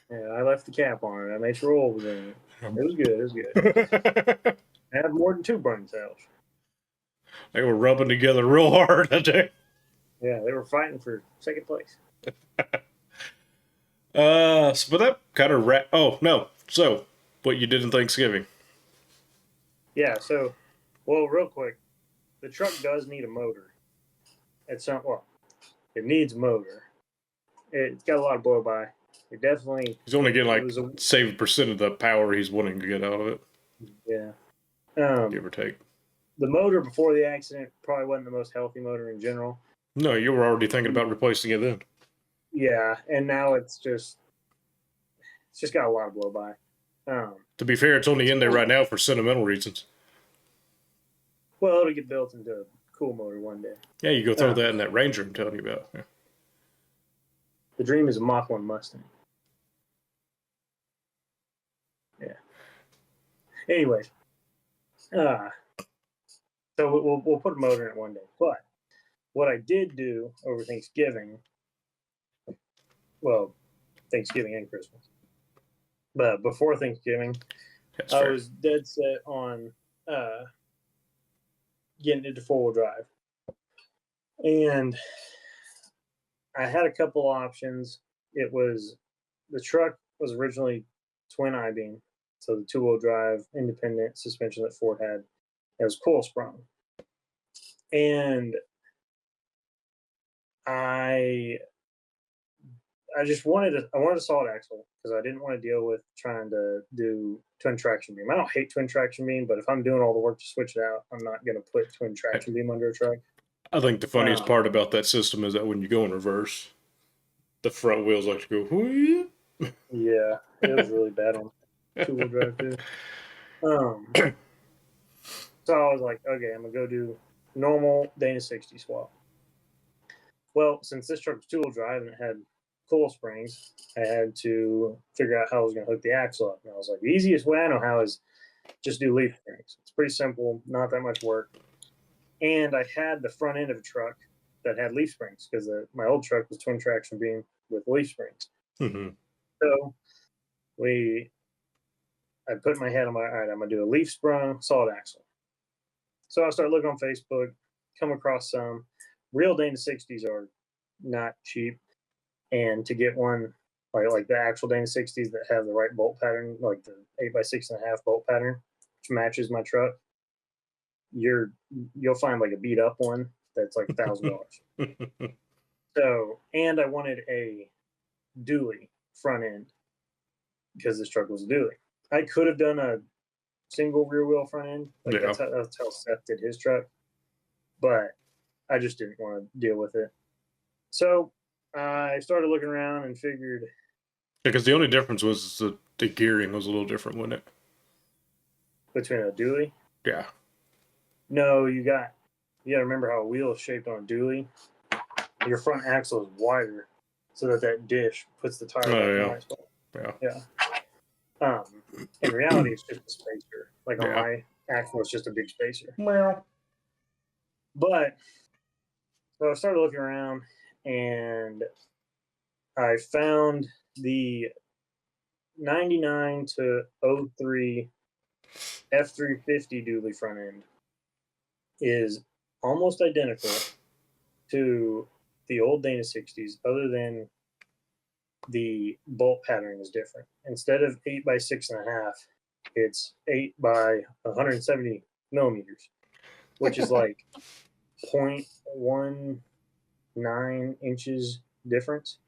Speaker 2: Yeah, I left the cap on it. I made sure oil was in it. It was good. It was good. I had more than 2 burning cells.
Speaker 1: They were rubbing together real hard that day.
Speaker 2: Yeah, they were fighting for second place.
Speaker 1: But that kind of oh no. So, what you did in Thanksgiving?
Speaker 2: Yeah, so, well, real quick, the truck does need a motor. It needs a motor. It's got a lot of blow by. It definitely.
Speaker 1: He's only getting like 7% of the power he's wanting to get out of it.
Speaker 2: Yeah.
Speaker 1: Give or take.
Speaker 2: The motor before the accident probably wasn't the most healthy motor in general.
Speaker 1: No, you were already thinking about replacing it then.
Speaker 2: Yeah, and now it's just got a lot of blow by.
Speaker 1: To be fair, it's only in there right now for sentimental reasons.
Speaker 2: Well, it'll get built into a cool motor one day.
Speaker 1: Yeah, you go throw that in that Ranger I'm telling you about. Yeah.
Speaker 2: The dream is a Mach 1 Mustang. Yeah. Anyways, so we'll put a motor in it one day. But what I did do over Thanksgiving, well, Thanksgiving and Christmas, but before Thanksgiving, I was dead set on getting into 4-wheel drive. And I had a couple options. The truck was originally twin I-beam, so the 2-wheel drive independent suspension that Ford had. It was coil sprung. And I wanted a solid axle because I didn't want to deal with trying to do twin traction beam. I don't hate twin traction beam, but if I'm doing all the work to switch it out, I'm not going to put twin traction beam under a truck.
Speaker 1: I think the funniest part about that system is that when you go in reverse, the front wheels like to go, whoo.
Speaker 2: Yeah, it was really bad on 2-wheel drive too. So I was like, okay, I'm going to go do normal Dana 60 swap. Well, since this truck was 2-wheel drive and it had coil springs, I had to figure out how I was going to hook the axle up. And I was like, the easiest way I know how is just do leaf springs. It's pretty simple, not that much work. And I had the front end of a truck that had leaf springs because my old truck was twin traction beam with leaf springs.
Speaker 1: Mm-hmm.
Speaker 2: So I put in my head, I'm like, all right, I'm going to do a leaf sprung solid axle. So I started looking on Facebook, come across some. Real Dana 60s are not cheap. And to get one, like the actual Dana 60s that have the right bolt pattern, like the 8x6.5 bolt pattern, which matches my truck, you'll find like a beat up one that's like $1,000. So, and I wanted a dually front end because this truck was a dually. I could have done a single rear wheel front end, that's how Seth did his truck, but I just didn't want to deal with it. So I started looking around and figured,
Speaker 1: because the only difference was the gearing was a little different, wasn't it?
Speaker 2: Between a dually?
Speaker 1: Yeah.
Speaker 2: No, you got to remember how a wheel is shaped on a dually. Your front axle is wider so that dish puts the tire back in the right spot. Yeah. In reality, it's just a spacer. Like on my axle, it's just a big spacer. But so I started looking around and I found the 99 to 03 F350 dually front end is almost identical to the old Dana 60s, other than the bolt pattern is different. Instead of 8x6.5, it's 8x170 millimeters, which is like 0.19 inches difference.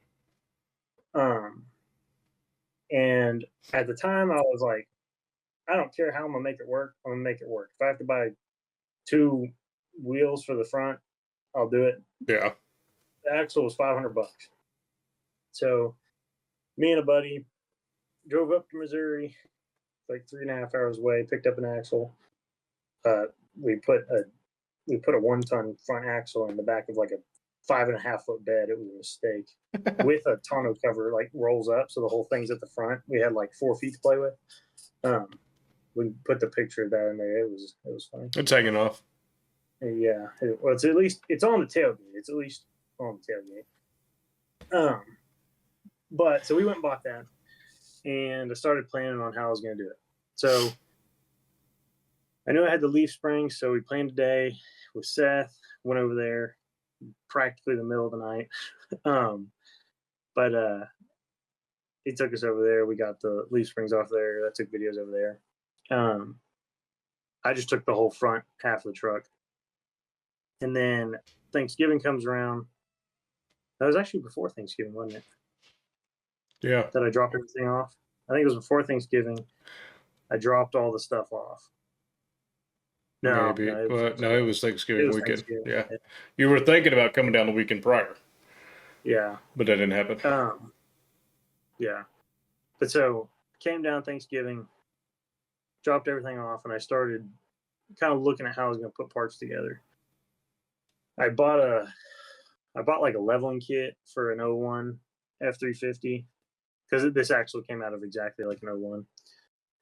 Speaker 2: And at the time, I was like, I don't care how I'm gonna make it work. I'm gonna make it work. If I have to buy 2 wheels for the front I'll do it.
Speaker 1: Yeah.
Speaker 2: The axle was $500. So me and a buddy drove up to Missouri, like 3.5 hours away, picked up an axle. We put a 1-ton front axle in the back of like a 5.5 foot bed. It was a mistake. With a tonneau cover, like rolls up, so the whole thing's at the front. We had like 4 feet to play with. We put the picture of that in there. It was funny.
Speaker 1: It's hanging off.
Speaker 2: Yeah, well, it's at least it's on the tailgate. It's at least on the tailgate. But so we went and bought that, and I started planning on how I was going to do it. So I knew I had the leaf springs, so we planned a day with Seth. Went over there, practically the middle of the night. But he took us over there. We got the leaf springs off there. I took videos over there. I just took the whole front half of the truck. And then Thanksgiving comes around. That was actually before Thanksgiving, wasn't it?
Speaker 1: Yeah.
Speaker 2: That I dropped everything off. I think it was before Thanksgiving. I dropped all the stuff off. No,
Speaker 1: Maybe.
Speaker 2: no,
Speaker 1: it was Thanksgiving weekend.
Speaker 2: Thanksgiving.
Speaker 1: Yeah. You were thinking about coming down the weekend prior.
Speaker 2: Yeah.
Speaker 1: But that didn't happen.
Speaker 2: Yeah. But so came down Thanksgiving, dropped everything off, and I started kind of looking at how I was going to put parts together. I bought like a leveling kit for an 01 F350 because this actually came out of exactly like an 01.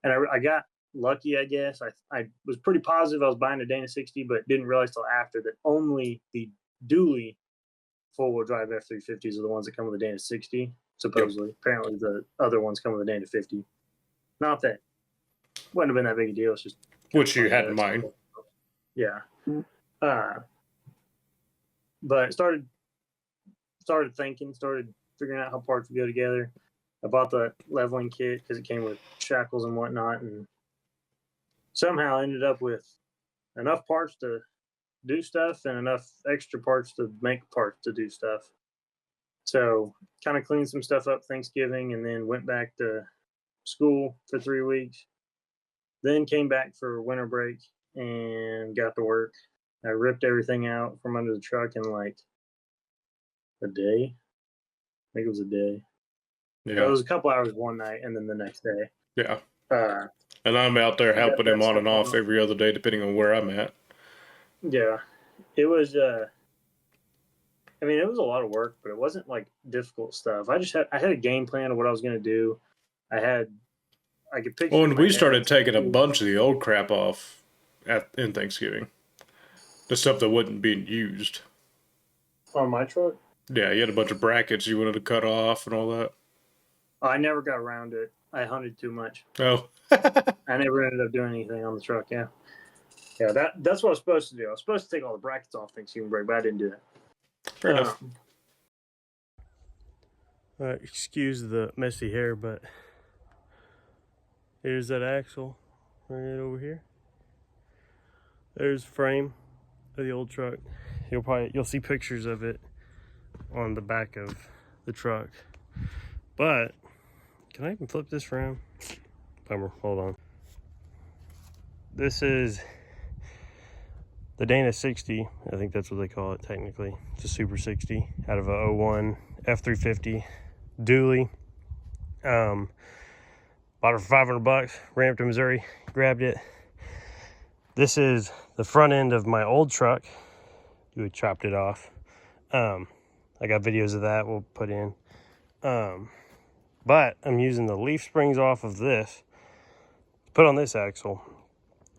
Speaker 2: And I got lucky, I guess. I was pretty positive I was buying a Dana 60, but didn't realize till after that only the dually four-wheel drive F350s are the ones that come with a Dana 60, supposedly. Yep. Apparently the other ones come with a Dana 50. Not that wouldn't have been that big a deal. It's just
Speaker 1: which you had in mind.
Speaker 2: Yeah. But started thinking, started figuring out how parts would go together. I bought the leveling kit because it came with shackles and whatnot, and somehow ended up with enough parts to do stuff and enough extra parts to make parts to do stuff. So kind of cleaned some stuff up Thanksgiving and then went back to school for 3 weeks. Then came back for winter break and got to work. I ripped everything out from under the truck in like a day. I think it was a day.
Speaker 1: Yeah.
Speaker 2: It was a couple hours one night and then the next day.
Speaker 1: Yeah. And I'm out there helping him on and off every other day, depending on where I'm at.
Speaker 2: Yeah. It was, it was a lot of work, but it wasn't like difficult stuff. I had a game plan of what I was going to do. I could picture.
Speaker 1: Well, and we started taking a bunch of the old crap off in Thanksgiving. The stuff that wasn't being used.
Speaker 2: On my truck?
Speaker 1: Yeah, you had a bunch of brackets you wanted to cut off and all that.
Speaker 2: I never got around to it. I hunted too much.
Speaker 1: Oh.
Speaker 2: I never ended up doing anything on the truck, yeah. Yeah, that's what I was supposed to do. I was supposed to take all the brackets off Thanksgiving break, but I didn't do that.
Speaker 1: Fair enough.
Speaker 3: Excuse the messy hair, but here's that axle right over here. There's the frame of the old truck. You'll see pictures of it on the back of the truck. But can I even flip this around? Bummer, hold on. This is the Dana 60. I think that's what they call it technically. It's a Super 60 out of a 01 F350 dually. Bought it for $500, ran up to Missouri, grabbed it. This is the front end of my old truck. We chopped it off. I got videos of that we'll put in. But I'm using the leaf springs off of this to put on this axle.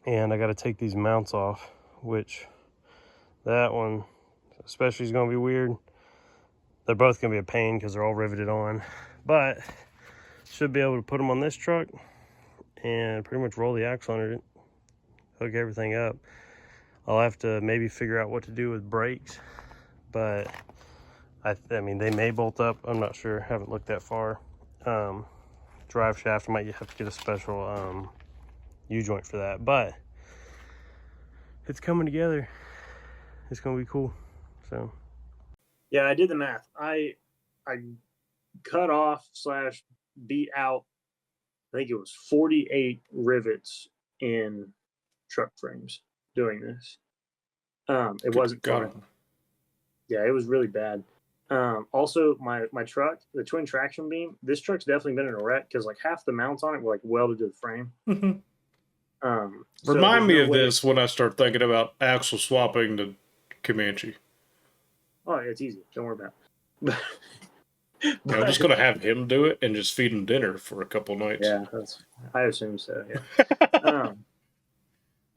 Speaker 3: And I got to take these mounts off, which that one especially is going to be weird. They're both going to be a pain because they're all riveted on. But should be able to put them on this truck and pretty much roll the axle under it, hook everything up. I'll have to maybe figure out what to do with brakes, but I mean they may bolt up. I'm not sure. Haven't looked that far. Drive shaft, I might have to get a special U-joint for that, but it's coming together. It's gonna be cool. So
Speaker 2: yeah, I did the math. I cut off / beat out, I think it was 48 rivets in truck frames doing this. It wasn't fun. Yeah, it was really bad. Also, my truck, the twin traction beam, this truck's definitely been in a wreck because like half the mounts on it were like welded to the frame. So
Speaker 1: Remind
Speaker 2: there's
Speaker 1: me
Speaker 2: no
Speaker 1: of
Speaker 2: way-
Speaker 1: this when I start thinking about axle swapping the Comanche.
Speaker 2: Oh, yeah, it's easy. Don't worry about it.
Speaker 1: I'm just gonna have him do it and just feed him dinner for a couple nights.
Speaker 2: Yeah, I assume so. Yeah.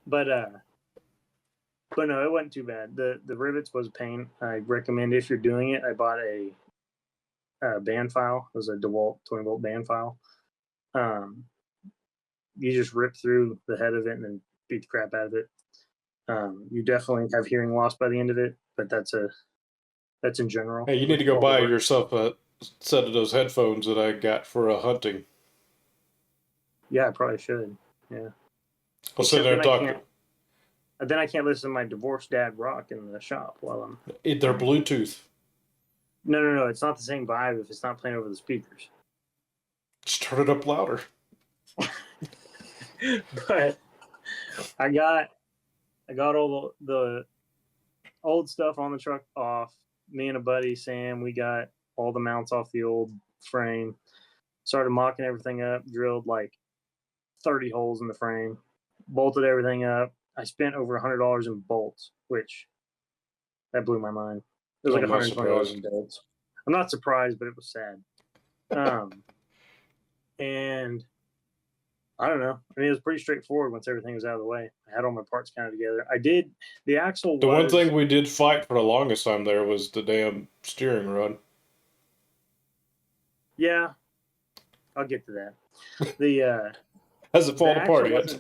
Speaker 2: But no, it wasn't too bad. The rivets was a pain. I recommend if you're doing it. I bought a band file. It was a DeWalt 20-volt band file. You just rip through the head of it and then beat the crap out of it. You definitely have hearing loss by the end of it, but that's in general.
Speaker 1: Hey, you need to go buy yourself a set of those headphones that I got for hunting.
Speaker 2: Yeah, I probably should. Yeah.
Speaker 1: I'll sit there and talk.
Speaker 2: Then I can't listen to my divorced dad rock in the shop while I'm.
Speaker 1: They're Bluetooth.
Speaker 2: No. It's not the same vibe if it's not playing over the speakers.
Speaker 1: Just turn it up louder.
Speaker 2: But I got all the old stuff on the truck off. Me and a buddy, Sam, we got all the mounts off the old frame. Started mocking everything up, drilled like 30 holes in the frame, bolted everything up. I spent over $100 in bolts, which that blew my mind. It was like $120 in bolts. I'm not surprised, but it was sad. And I don't know. I mean, it was pretty straightforward once everything was out of the way. I had all my parts kind of together. I did the axle.
Speaker 1: The one thing we did fight for the longest time there was the damn steering rod.
Speaker 2: Yeah, I'll get to that. The
Speaker 1: has it fallen apart yet?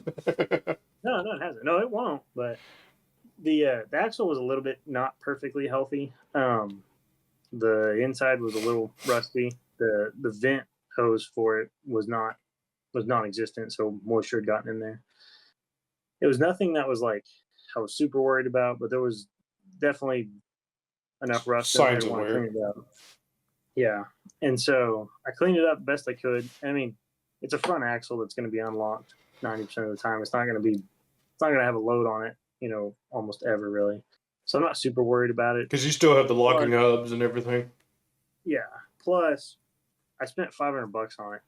Speaker 2: No, it hasn't. No, it won't. But the axle was a little bit not perfectly healthy. The inside was a little rusty. The vent hose for it was non-existent, so moisture had gotten in there. It was nothing that was like I was super worried about, but there was definitely enough rust in there to want to clean it up. Yeah, and so I cleaned it up best I could. I mean, it's a front axle that's going to be unlocked 90% of the time. It's not going to have a load on it, almost ever really. So I'm not super worried about it.
Speaker 1: Because you still have the locking hubs and everything.
Speaker 2: Yeah. Plus, I spent $500 on it.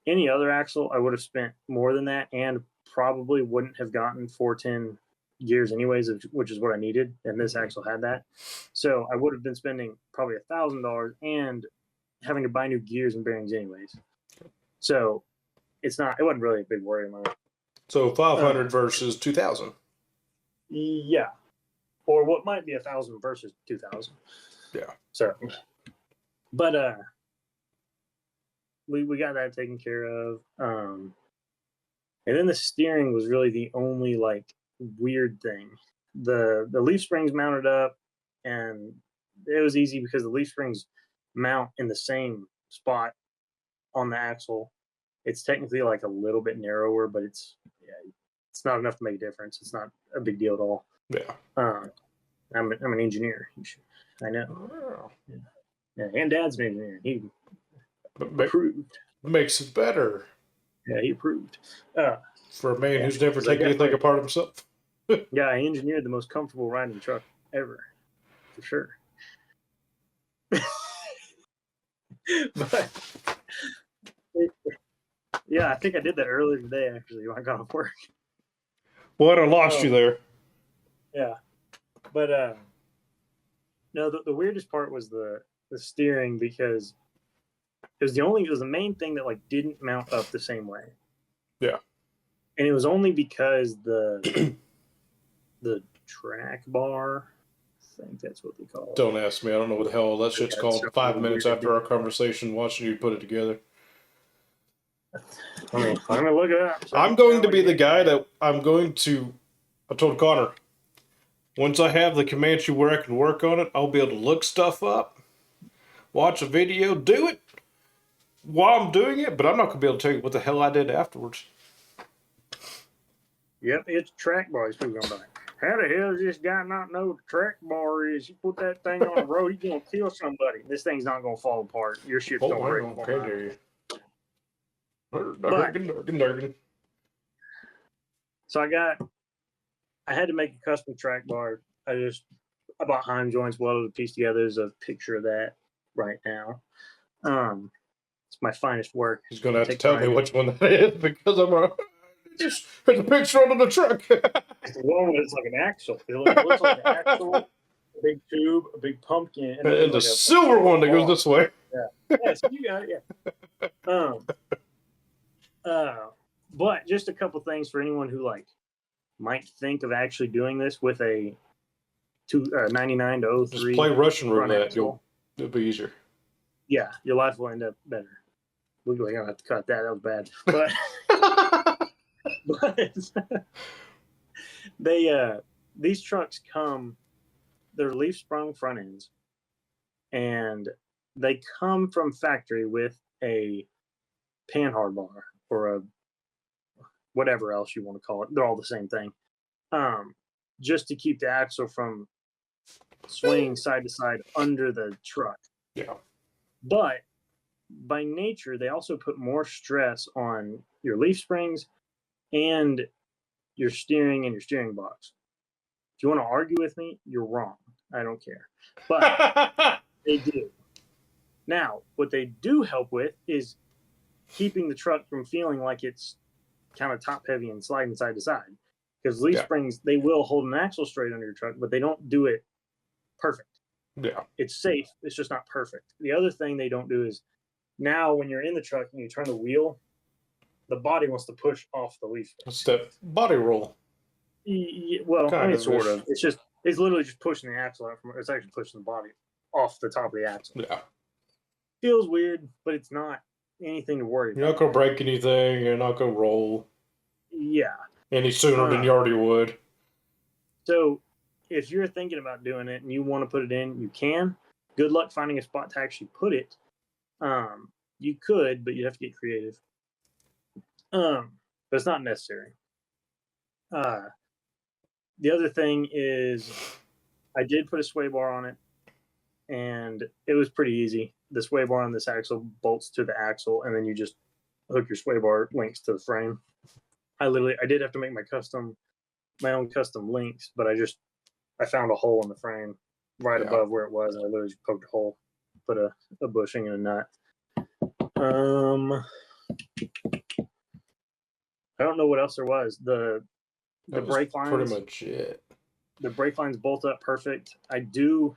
Speaker 2: Any other axle, I would have spent more than that, and probably wouldn't have gotten 410 gears anyways, which is what I needed. And this axle had that, so I would have been spending probably $1,000 and having to buy new gears and bearings anyways. So it wasn't really a big worry of mine.
Speaker 1: So 500 versus 2,000.
Speaker 2: Yeah, or what might be 1,000 versus 2,000.
Speaker 1: Yeah.
Speaker 2: So, but we got that taken care of. And then the steering was really the only like weird thing. The leaf springs mounted up, and it was easy because the leaf springs mount in the same spot on the axle. It's technically like a little bit narrower, but it's not enough to make a difference. It's not a big deal at all.
Speaker 1: Yeah.
Speaker 2: I'm an engineer. I know.
Speaker 1: Oh.
Speaker 2: Yeah, and Dad's an engineer. He approved.
Speaker 1: Makes it better.
Speaker 2: Yeah, he approved.
Speaker 1: For a man who's never taken anything apart himself.
Speaker 2: Yeah, I engineered the most comfortable riding truck ever, for sure. But yeah, I think I did that earlier today. Actually, when I got off work.
Speaker 1: Well, I lost you there.
Speaker 2: Yeah, but no, the weirdest part was the steering, because it was the main thing that like didn't mount up the same way.
Speaker 1: Yeah,
Speaker 2: and it was only because the track bar, I think that's what they call it.
Speaker 1: Don't ask me. I don't know what the hell that shit's called. 5 minutes after our conversation, watching you put it together.
Speaker 2: I'm gonna look it up. So
Speaker 1: I'm going to be the guy that I told Connor, once I have the Comanche where I can work on it, I'll be able to look stuff up, watch a video, do it while I'm doing it, but I'm not going to be able to tell you what the hell I did afterwards.
Speaker 2: Yep, it's track bar. These people gonna be like, how the hell does this guy not know what the track bar is? You put that thing on the road, you're going to kill somebody. This thing's not going to fall apart. Your shit's going to break.
Speaker 1: Okay,
Speaker 2: So I had to make a custom track bar. I I bought Heim joints, welded a piece together. There's a picture of that right now. It's my finest work.
Speaker 1: He's gonna have to tell me which one that is because there's a picture under the truck.
Speaker 2: It's the one where it's like an axle. It looks like an axle, a big tube, a big pumpkin,
Speaker 1: And the silver one that goes this way.
Speaker 2: Yeah, so you got it. Yeah. But just a couple things for anyone who like might think of actually doing this with a 99 to 03.
Speaker 1: Just play Russian roulette. It'll be easier.
Speaker 2: Yeah, your life will end up better. We're going to have to cut that. That was bad. But these trucks come, they're leaf sprung front ends, and they come from factory with a panhard bar or a whatever else you want to call it. They're all the same thing. Just to keep the axle from swinging side to side under the truck.
Speaker 1: Yeah.
Speaker 2: But by nature, they also put more stress on your leaf springs and your steering and your steering box. If you want to argue with me, you're wrong. I don't care. But they do. Now, what they do help with is keeping the truck from feeling like it's kind of top heavy and sliding side to side. Because leaf springs, they will hold an axle straight under your truck, but they don't do it perfect.
Speaker 1: Yeah.
Speaker 2: It's safe. It's just not perfect. The other thing they don't do is now when you're in the truck and you turn the wheel, the body wants to push off the leaf.
Speaker 1: What's that body roll?
Speaker 2: Well,
Speaker 1: kind
Speaker 2: I mean,
Speaker 1: of
Speaker 2: sort of. It's literally just pushing the axle out from. It's actually pushing the body off the top of the axle.
Speaker 1: Yeah.
Speaker 2: Feels weird, but it's not anything to worry about.
Speaker 1: You're not gonna break anything. You're not gonna roll.
Speaker 2: Yeah.
Speaker 1: Any sooner than you already would.
Speaker 2: So, if you're thinking about doing it and you want to put it in, you can. Good luck finding a spot to actually put it. You could, but you have to get creative. But it's not necessary. The other thing is I did put a sway bar on it, and it was pretty easy. The sway bar on this axle bolts to the axle, and then you just hook your sway bar links to the frame. I did have to make my own custom links, but I found a hole in the frame right above where it was, and I literally just poked a hole, put a bushing and a nut. I don't know what else there was. The brake lines,
Speaker 1: pretty much it.
Speaker 2: The brake lines bolt up perfect. I did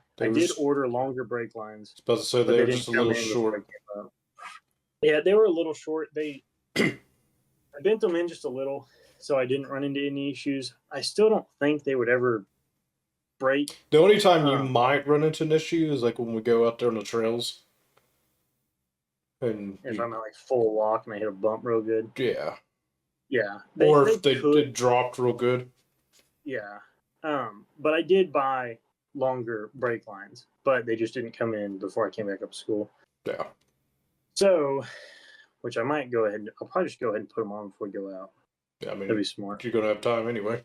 Speaker 2: order longer brake lines.
Speaker 1: I was about to say they were just a little short.
Speaker 2: Yeah, they were a little short. I bent them in just a little, so I didn't run into any issues. I still don't think they would ever break.
Speaker 1: The only time you might run into an issue is like when we go out there on the trails. And
Speaker 2: if I'm at like full lock and I hit a bump real good.
Speaker 1: Yeah.
Speaker 2: Yeah.
Speaker 1: If they dropped real good.
Speaker 2: Yeah. But I did buy longer brake lines, but they just didn't come in before I came back up to school.
Speaker 1: Yeah.
Speaker 2: So, which I might go ahead. I'll probably just go ahead and put them on before we go out.
Speaker 1: Yeah, I mean,
Speaker 2: that'd be smart.
Speaker 1: You're gonna have time anyway,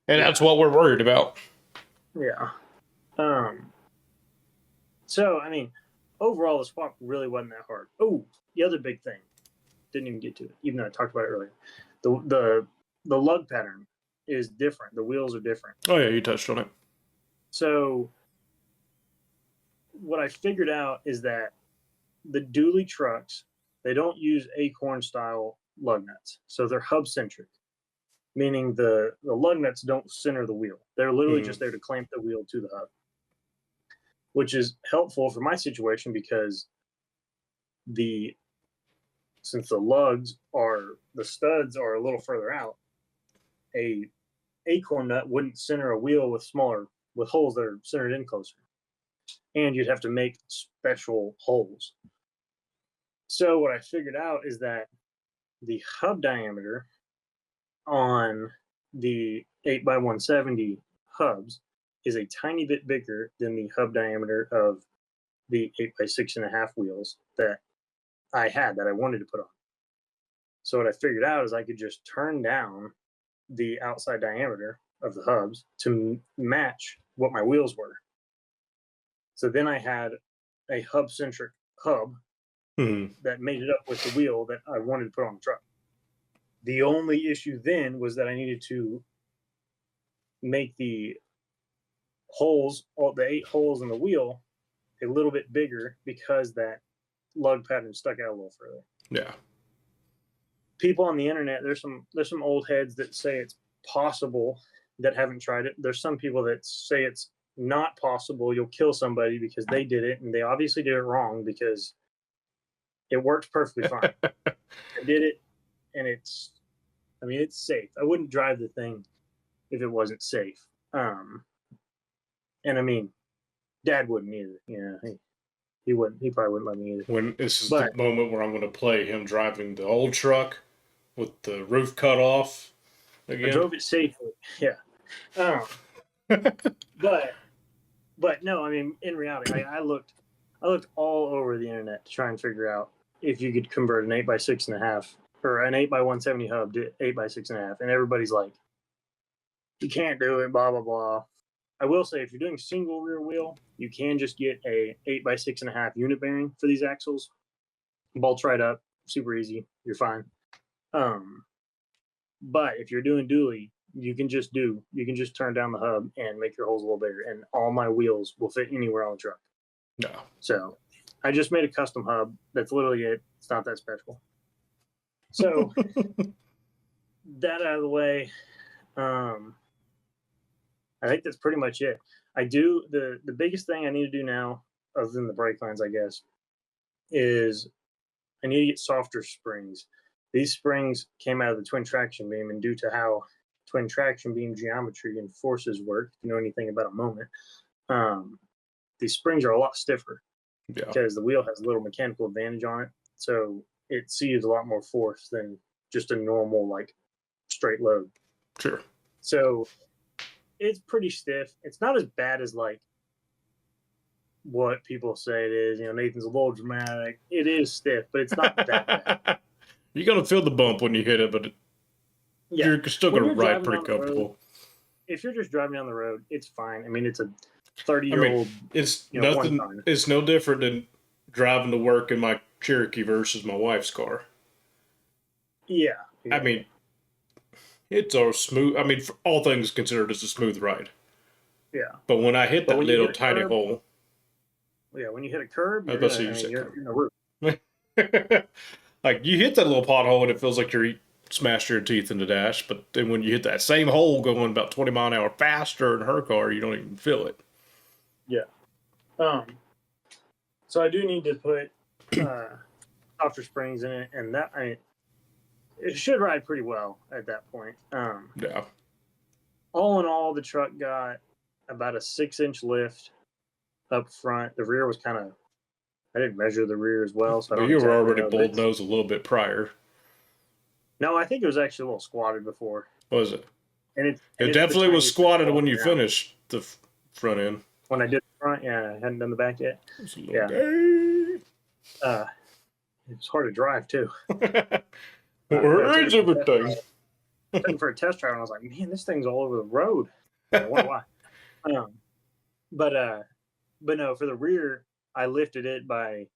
Speaker 1: and that's what we're worried about.
Speaker 2: Yeah. So I mean, overall, the swap really wasn't that hard. Oh, the other big thing, didn't even get to it, even though I talked about it earlier. The lug pattern is different. The wheels are different.
Speaker 1: Oh yeah, you touched on it.
Speaker 2: So what I figured out is that the dually trucks, they don't use acorn style lug nuts. So they're hub centric, meaning the lug nuts don't center the wheel. They're literally just there to clamp the wheel to the hub, which is helpful for my situation because since the studs are a little further out, a acorn nut wouldn't center a wheel with holes that are centered in closer. And you'd have to make special holes. So what I figured out is that the hub diameter on the 8x170 hubs is a tiny bit bigger than the hub diameter of the 8x6.5 wheels that I wanted to put on. So what I figured out is I could just turn down the outside diameter of the hubs to match what my wheels were. So then I had a hub-centric hub that made it up with the wheel that I wanted to put on the truck. The only issue then was that I needed to make the holes, all the 8 holes in the wheel, a little bit bigger because that lug pattern stuck out a little further.
Speaker 1: Yeah.
Speaker 2: People on the internet, there's some old heads that say it's possible that haven't tried it. There's some people that say it's not possible. You'll kill somebody because they did it, and they obviously did it wrong because it worked perfectly fine. I did it, and it's safe. I wouldn't drive the thing if it wasn't safe. And I mean, Dad wouldn't either. You know, he wouldn't. He probably wouldn't let me either.
Speaker 1: When this is the moment where I'm going to play him driving the old truck with the roof cut off again.
Speaker 2: I drove it safely. Yeah. But no, I mean, in reality, I looked all over the internet to try and figure out if you could convert an 8x6.5 or an 8x170 hub to 8x6.5, and everybody's like, you can't do it, blah blah blah. I will say, if you're doing single rear wheel, you can just get a 8x6.5 unit bearing for these axles. Bolts right up, super easy. You're fine. But if you're doing dually, you can just turn down the hub and make your holes a little bigger, and all my wheels will fit anywhere on the truck.
Speaker 1: No.
Speaker 2: So I just made a custom hub. That's literally it. It's not that special. So that out of the way, I think that's pretty much it. I do the biggest thing I need to do now, other than the brake lines, I guess, is I need to get softer springs. These springs came out of the twin traction beam, and due to how twin traction beam geometry and forces work, if you know anything about a moment, these springs are a lot stiffer because the wheel has a little mechanical advantage on it. So it sees a lot more force than just a normal, like, straight load.
Speaker 1: Sure.
Speaker 2: So it's pretty stiff. It's not as bad as, like, what people say it is. You know, Nathan's a little dramatic. It is stiff, but it's not that bad.
Speaker 1: You're going to feel the bump when you hit it, but you're still going to ride pretty comfortable.
Speaker 2: If you're just driving down the road, it's fine. I mean, it's a 30-year-old.
Speaker 1: It's nothing. It's no different than driving to work in my Cherokee versus my wife's car.
Speaker 2: Yeah.
Speaker 1: I mean, it's a smooth. I mean, for all things considered, it's a smooth ride.
Speaker 2: Yeah.
Speaker 1: But when I hit that little tiny hole.
Speaker 2: Yeah, when you hit a curb, you're in a roof.
Speaker 1: Like, you hit that little pothole and it feels like you're smashed your teeth in the dash, but then when you hit that same hole going about 20 mile an hour faster in her car, you don't even feel it.
Speaker 2: Yeah. So I do need to put softer springs in it, and that it should ride pretty well at that point.
Speaker 1: Yeah.
Speaker 2: All in all, the truck got about a 6-inch lift up front. The rear was kind of, I didn't measure the rear as well, so I don't
Speaker 1: you were
Speaker 2: exactly
Speaker 1: already bull nose a little bit prior.
Speaker 2: No, I think it was actually a little squatted before.
Speaker 1: Was it?
Speaker 2: And it
Speaker 1: definitely was squatted when you finished the front end.
Speaker 2: When I did the front, yeah, I hadn't done the back yet.
Speaker 1: Yeah.
Speaker 2: It's hard to drive too.
Speaker 1: Where is everything?
Speaker 2: I took it for a test drive, and I was like, man, this thing's all over the road. I wonder why. But no, for the rear, I lifted it by, I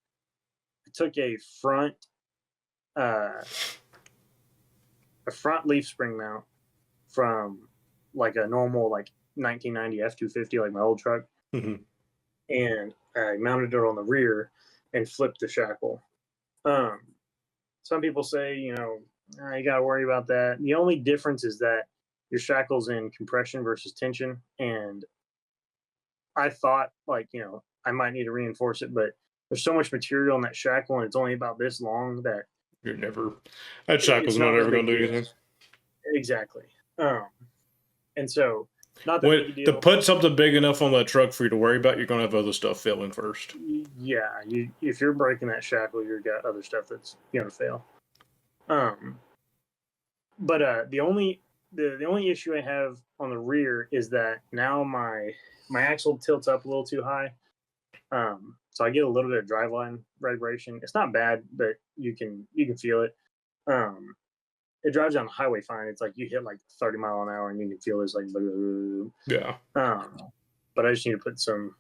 Speaker 2: took a front leaf spring mount from like a normal, like 1990 F-250, like my old truck.
Speaker 1: Mm-hmm.
Speaker 2: And I mounted it on the rear and flipped the shackle. Some people say, you know, you got to worry about that. The only difference is that your shackle's in compression versus tension. And I thought, like, you know, I might need to reinforce it, but there's so much material in that shackle, and it's only about this long that
Speaker 1: that shackle's not ever going to do anything.
Speaker 2: Exactly. And so, not that big a deal.
Speaker 1: To put something big enough on that truck for you to worry about, you're going to have other stuff failing first.
Speaker 2: Yeah, if you're breaking that shackle, you've got other stuff that's going to fail. But the only issue I have on the rear is that now my axle tilts up a little too high. So I get a little bit of driveline vibration. It's not bad, but you can feel it. It drives down the highway fine. It's like you hit like 30 mile an hour and you can feel this like,
Speaker 1: yeah.
Speaker 2: But I just need to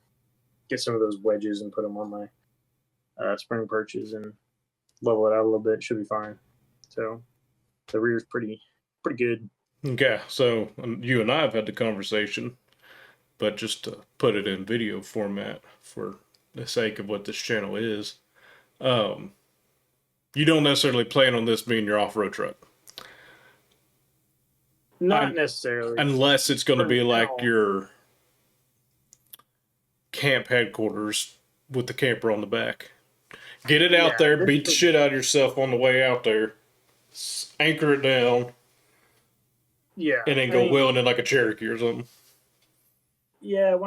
Speaker 2: get some of those wedges and put them on my spring perches and level it out a little bit. Should be fine. So the rear's pretty good.
Speaker 1: Okay, so you and I have had the conversation. but just to put it in video format for the sake of what this channel is, you don't necessarily plan on this being your off-road truck.
Speaker 2: Not necessarily.
Speaker 1: Unless it's going to
Speaker 2: For
Speaker 1: be like
Speaker 2: now.
Speaker 1: your camp headquarters with the camper on the back. Get it out there, beat the shit out of yourself on the way out there, anchor it down,
Speaker 2: Yeah.
Speaker 1: and then go wheeling in like a Cherokee or something.
Speaker 2: Yeah,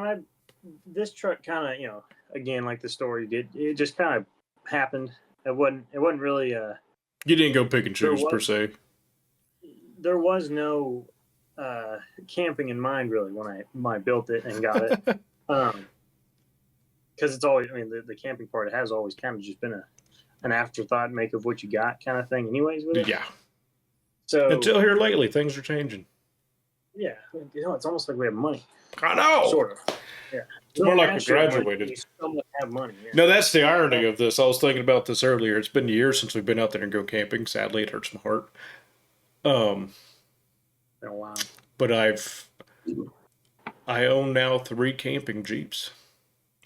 Speaker 2: this truck kind of, again, like the story did, it just kind of happened. It wasn't really
Speaker 1: You didn't go pick and choose per se.
Speaker 2: There was no camping in mind really when I built it and got it. Because it's always, the camping part, it has always kind of just been an afterthought, make of what you got kind of thing anyways with it.
Speaker 1: Yeah.
Speaker 2: So
Speaker 1: until here lately, things are changing.
Speaker 2: Yeah, it's almost like we have money.
Speaker 1: I know.
Speaker 2: Sort of. Yeah.
Speaker 1: It's more like we graduated.
Speaker 2: We still have money. Yeah.
Speaker 1: No, that's the irony of this. I was thinking about this earlier. It's been years since we've been out there and go camping. Sadly, it hurts my heart.
Speaker 2: Been a while.
Speaker 1: But I own now 3 camping Jeeps.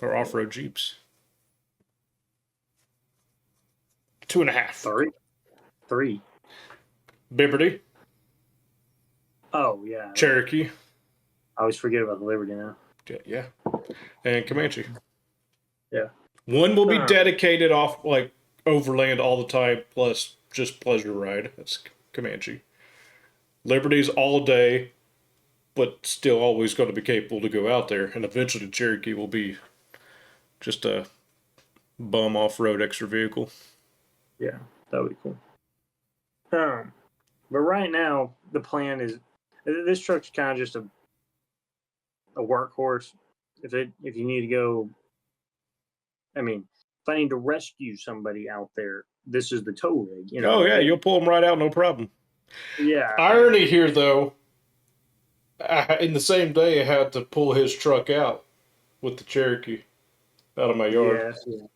Speaker 1: Or off-road Jeeps. 2.5.
Speaker 2: 3.
Speaker 1: Liberty.
Speaker 2: Oh, yeah.
Speaker 1: Cherokee.
Speaker 2: I always forget about the Liberty now.
Speaker 1: Yeah. And Comanche.
Speaker 2: Yeah.
Speaker 1: One will be dedicated off, like, overland all the time, plus just pleasure ride. That's Comanche. Liberty's all day, but still always going to be capable to go out there. And eventually the Cherokee will be just a bum off-road extra vehicle.
Speaker 2: Yeah, that would be cool. But right now, the plan is, this truck's kind of just a workhorse. If you need to go, if I need to rescue somebody out there, this is the tow rig.
Speaker 1: Oh yeah, you'll pull them right out, no problem.
Speaker 2: Yeah.
Speaker 1: Irony here, though. In the same day, I had to pull his truck out with the Cherokee out of my yard.
Speaker 2: Yeah.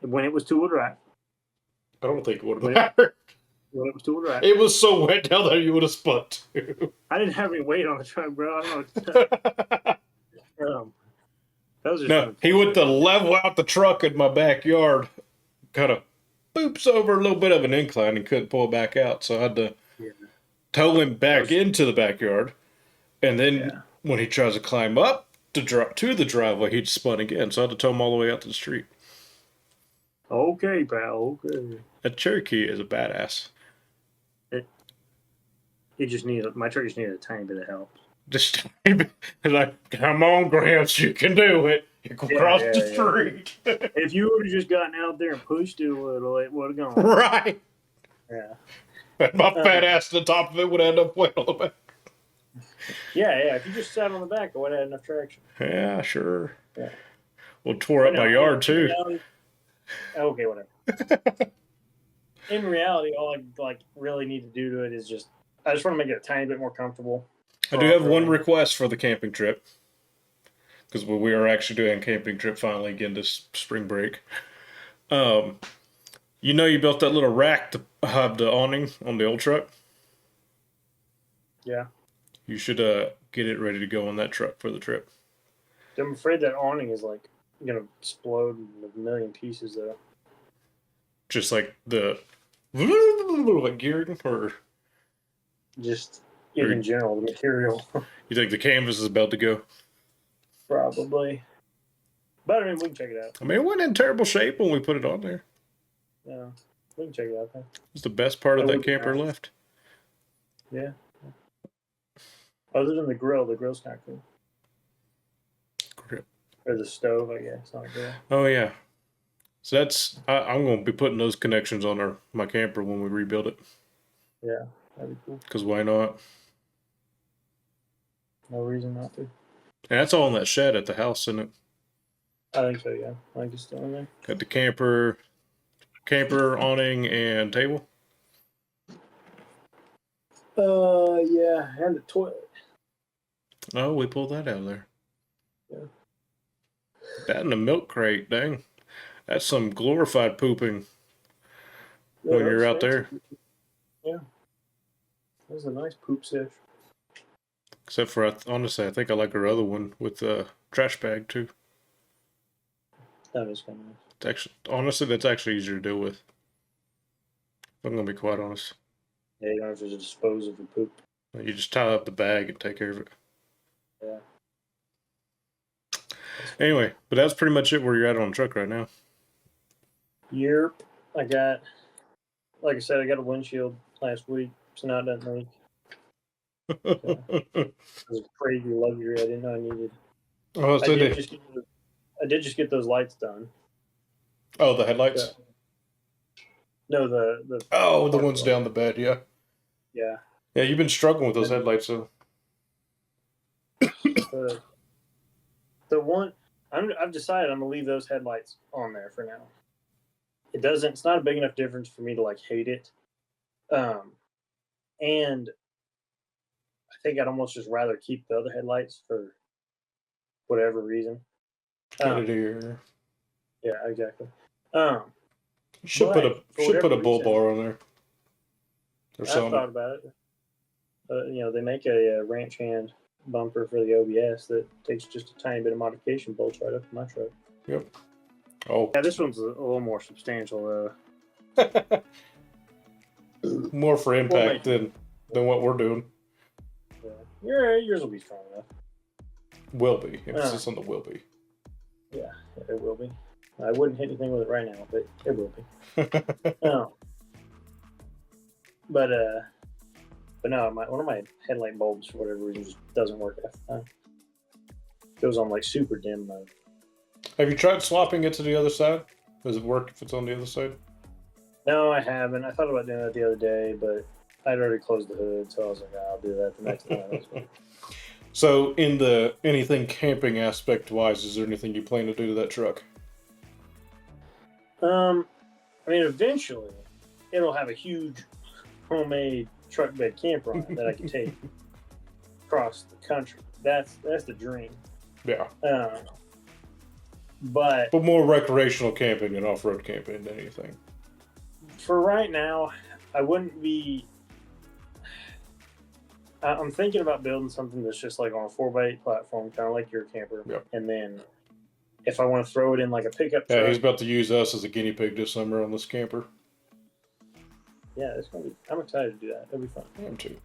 Speaker 2: When it was two-wheel drive.
Speaker 1: I don't think it would have mattered.
Speaker 2: When it was two-wheel drive.
Speaker 1: It was so wet down there, you would have spun too.
Speaker 2: I didn't have any weight on the truck, bro. I don't know. That was just
Speaker 1: No, he went to level out the truck in my backyard. Kind of boops over a little bit of an incline and couldn't pull it back out. So I had to tow him back into the backyard. And then when he tries to climb up to the driveway, he'd spun again. So I had to tow him all the way out to the street.
Speaker 2: Okay, pal. Okay.
Speaker 1: That Cherokee is a badass.
Speaker 2: My truck just needed a tiny bit of help.
Speaker 1: Just like, come on, Gramps, you can do it. You can cross the street.
Speaker 2: If you would have just gotten out there and pushed it a little, it would have gone.
Speaker 1: Right.
Speaker 2: Yeah.
Speaker 1: My fat ass at the top of it would end up way on the back.
Speaker 2: Yeah. If you just sat on the back, it would have had enough traction.
Speaker 1: Yeah, sure.
Speaker 2: Yeah.
Speaker 1: Well, tore up my yard, too.
Speaker 2: Okay, whatever. In reality, all I really need to do to it is I just want to make it a tiny bit more comfortable.
Speaker 1: I do have one request for the camping trip. Because we are actually doing a camping trip finally again this spring break. You built that little rack to have the awning on the old truck?
Speaker 2: Yeah.
Speaker 1: You should get it ready to go on that truck for the trip.
Speaker 2: I'm afraid that awning is going to explode in a million pieces, though.
Speaker 1: Just like the gearing, or
Speaker 2: just in general, the material.
Speaker 1: You think the canvas is about to go?
Speaker 2: Probably. But we can check it out.
Speaker 1: It wasn't in terrible shape when we put it on there.
Speaker 2: Yeah, we can check it out then.
Speaker 1: It's the best part of that camper left.
Speaker 2: Yeah. Other than the grill's kind of cool.
Speaker 1: Grill.
Speaker 2: Or the stove, I guess. Not a grill.
Speaker 1: Oh yeah. So I'm going to be putting those connections on my camper when we rebuild it.
Speaker 2: Yeah, that'd be cool.
Speaker 1: Because why not?
Speaker 2: No reason not to.
Speaker 1: And that's all in that shed at the house, isn't it?
Speaker 2: I think so, yeah. I think it's still in there.
Speaker 1: Got the camper, awning, and table.
Speaker 2: Yeah, and the toilet.
Speaker 1: Oh, we pulled that out of there.
Speaker 2: Yeah.
Speaker 1: That and the milk crate, dang. That's some glorified pooping when you're out there.
Speaker 2: Yeah. That was a nice poop sesh.
Speaker 1: Except for, honestly, I think I like our other one with the trash bag too.
Speaker 2: That was kind of nice.
Speaker 1: It's actually, honestly, that's actually easier to deal with. I'm gonna be quite honest.
Speaker 2: Yeah, you don't have to dispose of your poop.
Speaker 1: You just tie up the bag and take care of it.
Speaker 2: Yeah.
Speaker 1: Anyway, but that's pretty much it where you're at on the truck right now.
Speaker 2: Yep. I got, like I said, I got a windshield last week, so now it doesn't leak. It was a crazy luxury I didn't know I needed.
Speaker 1: Oh, so
Speaker 2: I did just get those lights done.
Speaker 1: Oh, the headlights?
Speaker 2: So, no, the
Speaker 1: Oh, the ones down the bed, yeah.
Speaker 2: Yeah.
Speaker 1: Yeah, you've been struggling with those headlights, though.
Speaker 2: The one I've decided I'm gonna leave those headlights on there for now. It's not a big enough difference for me to like hate it. And I think I'd almost just rather keep the other headlights for whatever reason.
Speaker 1: Get it here.
Speaker 2: Yeah, exactly.
Speaker 1: Should put a bull
Speaker 2: reason,
Speaker 1: bar on there. Or
Speaker 2: I've
Speaker 1: something.
Speaker 2: thought about it. They make a ranch hand bumper for the OBS that takes just a tiny bit of modification, bolts right up to my truck.
Speaker 1: Yep. Oh.
Speaker 2: Yeah, this one's a little more substantial, though.
Speaker 1: More for impact than what we're doing.
Speaker 2: Yeah. Yours will be strong enough.
Speaker 1: Will be. Emphasis on the will be.
Speaker 2: Yeah, it will be. I wouldn't hit anything with it right now, but it will be. But no, one of my headlight bulbs, for whatever reason, just doesn't work half the time. It goes on like super dim mode.
Speaker 1: Have you tried swapping it to the other side? Does it work if it's on the other side?
Speaker 2: No, I haven't. I thought about doing that the other day, but I'd already closed the hood, so I was like, I'll do that the next time.
Speaker 1: So, in the anything camping aspect wise, is there anything you plan to do to that truck?
Speaker 2: I mean, eventually, it'll have a huge homemade truck bed camper on it that I can take across the country. That's the dream.
Speaker 1: Yeah.
Speaker 2: But
Speaker 1: more recreational camping and off-road camping than anything.
Speaker 2: For right now, I wouldn't be. I'm thinking about building something that's just like on a 4x8 platform, kind of like your camper.
Speaker 1: Yep.
Speaker 2: And then if I want to throw it in like a pickup truck.
Speaker 1: Yeah, he's about to use us as a guinea pig this summer on this camper.
Speaker 2: Yeah, it's gonna be. I'm excited to do that. It'll be fun.
Speaker 1: I am too.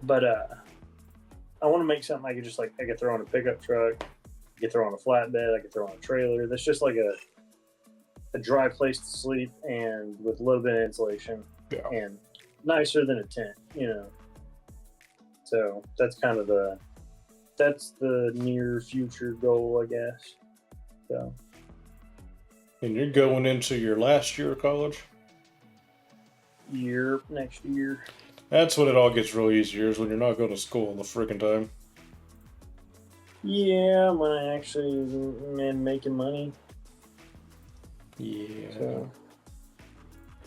Speaker 2: But I want to make something I could throw on a pickup truck, I could throw on a flatbed, I could throw on a trailer. That's just like a dry place to sleep and with a little bit of insulation and nicer than a tent, So that's kind of the near future goal, I guess. So.
Speaker 1: And you're going into your last year of college?
Speaker 2: Next year.
Speaker 1: That's when it all gets real easier, is when you're not going to school all the freaking time.
Speaker 2: Yeah, when I actually am making money.
Speaker 1: Yeah.
Speaker 2: So.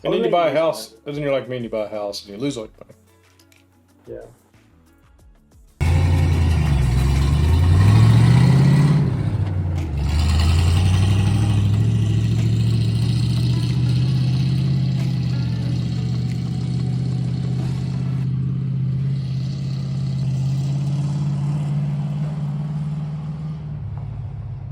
Speaker 1: And then you buy a house, and then you're like me and you buy a house and you lose all your money.
Speaker 2: Yeah.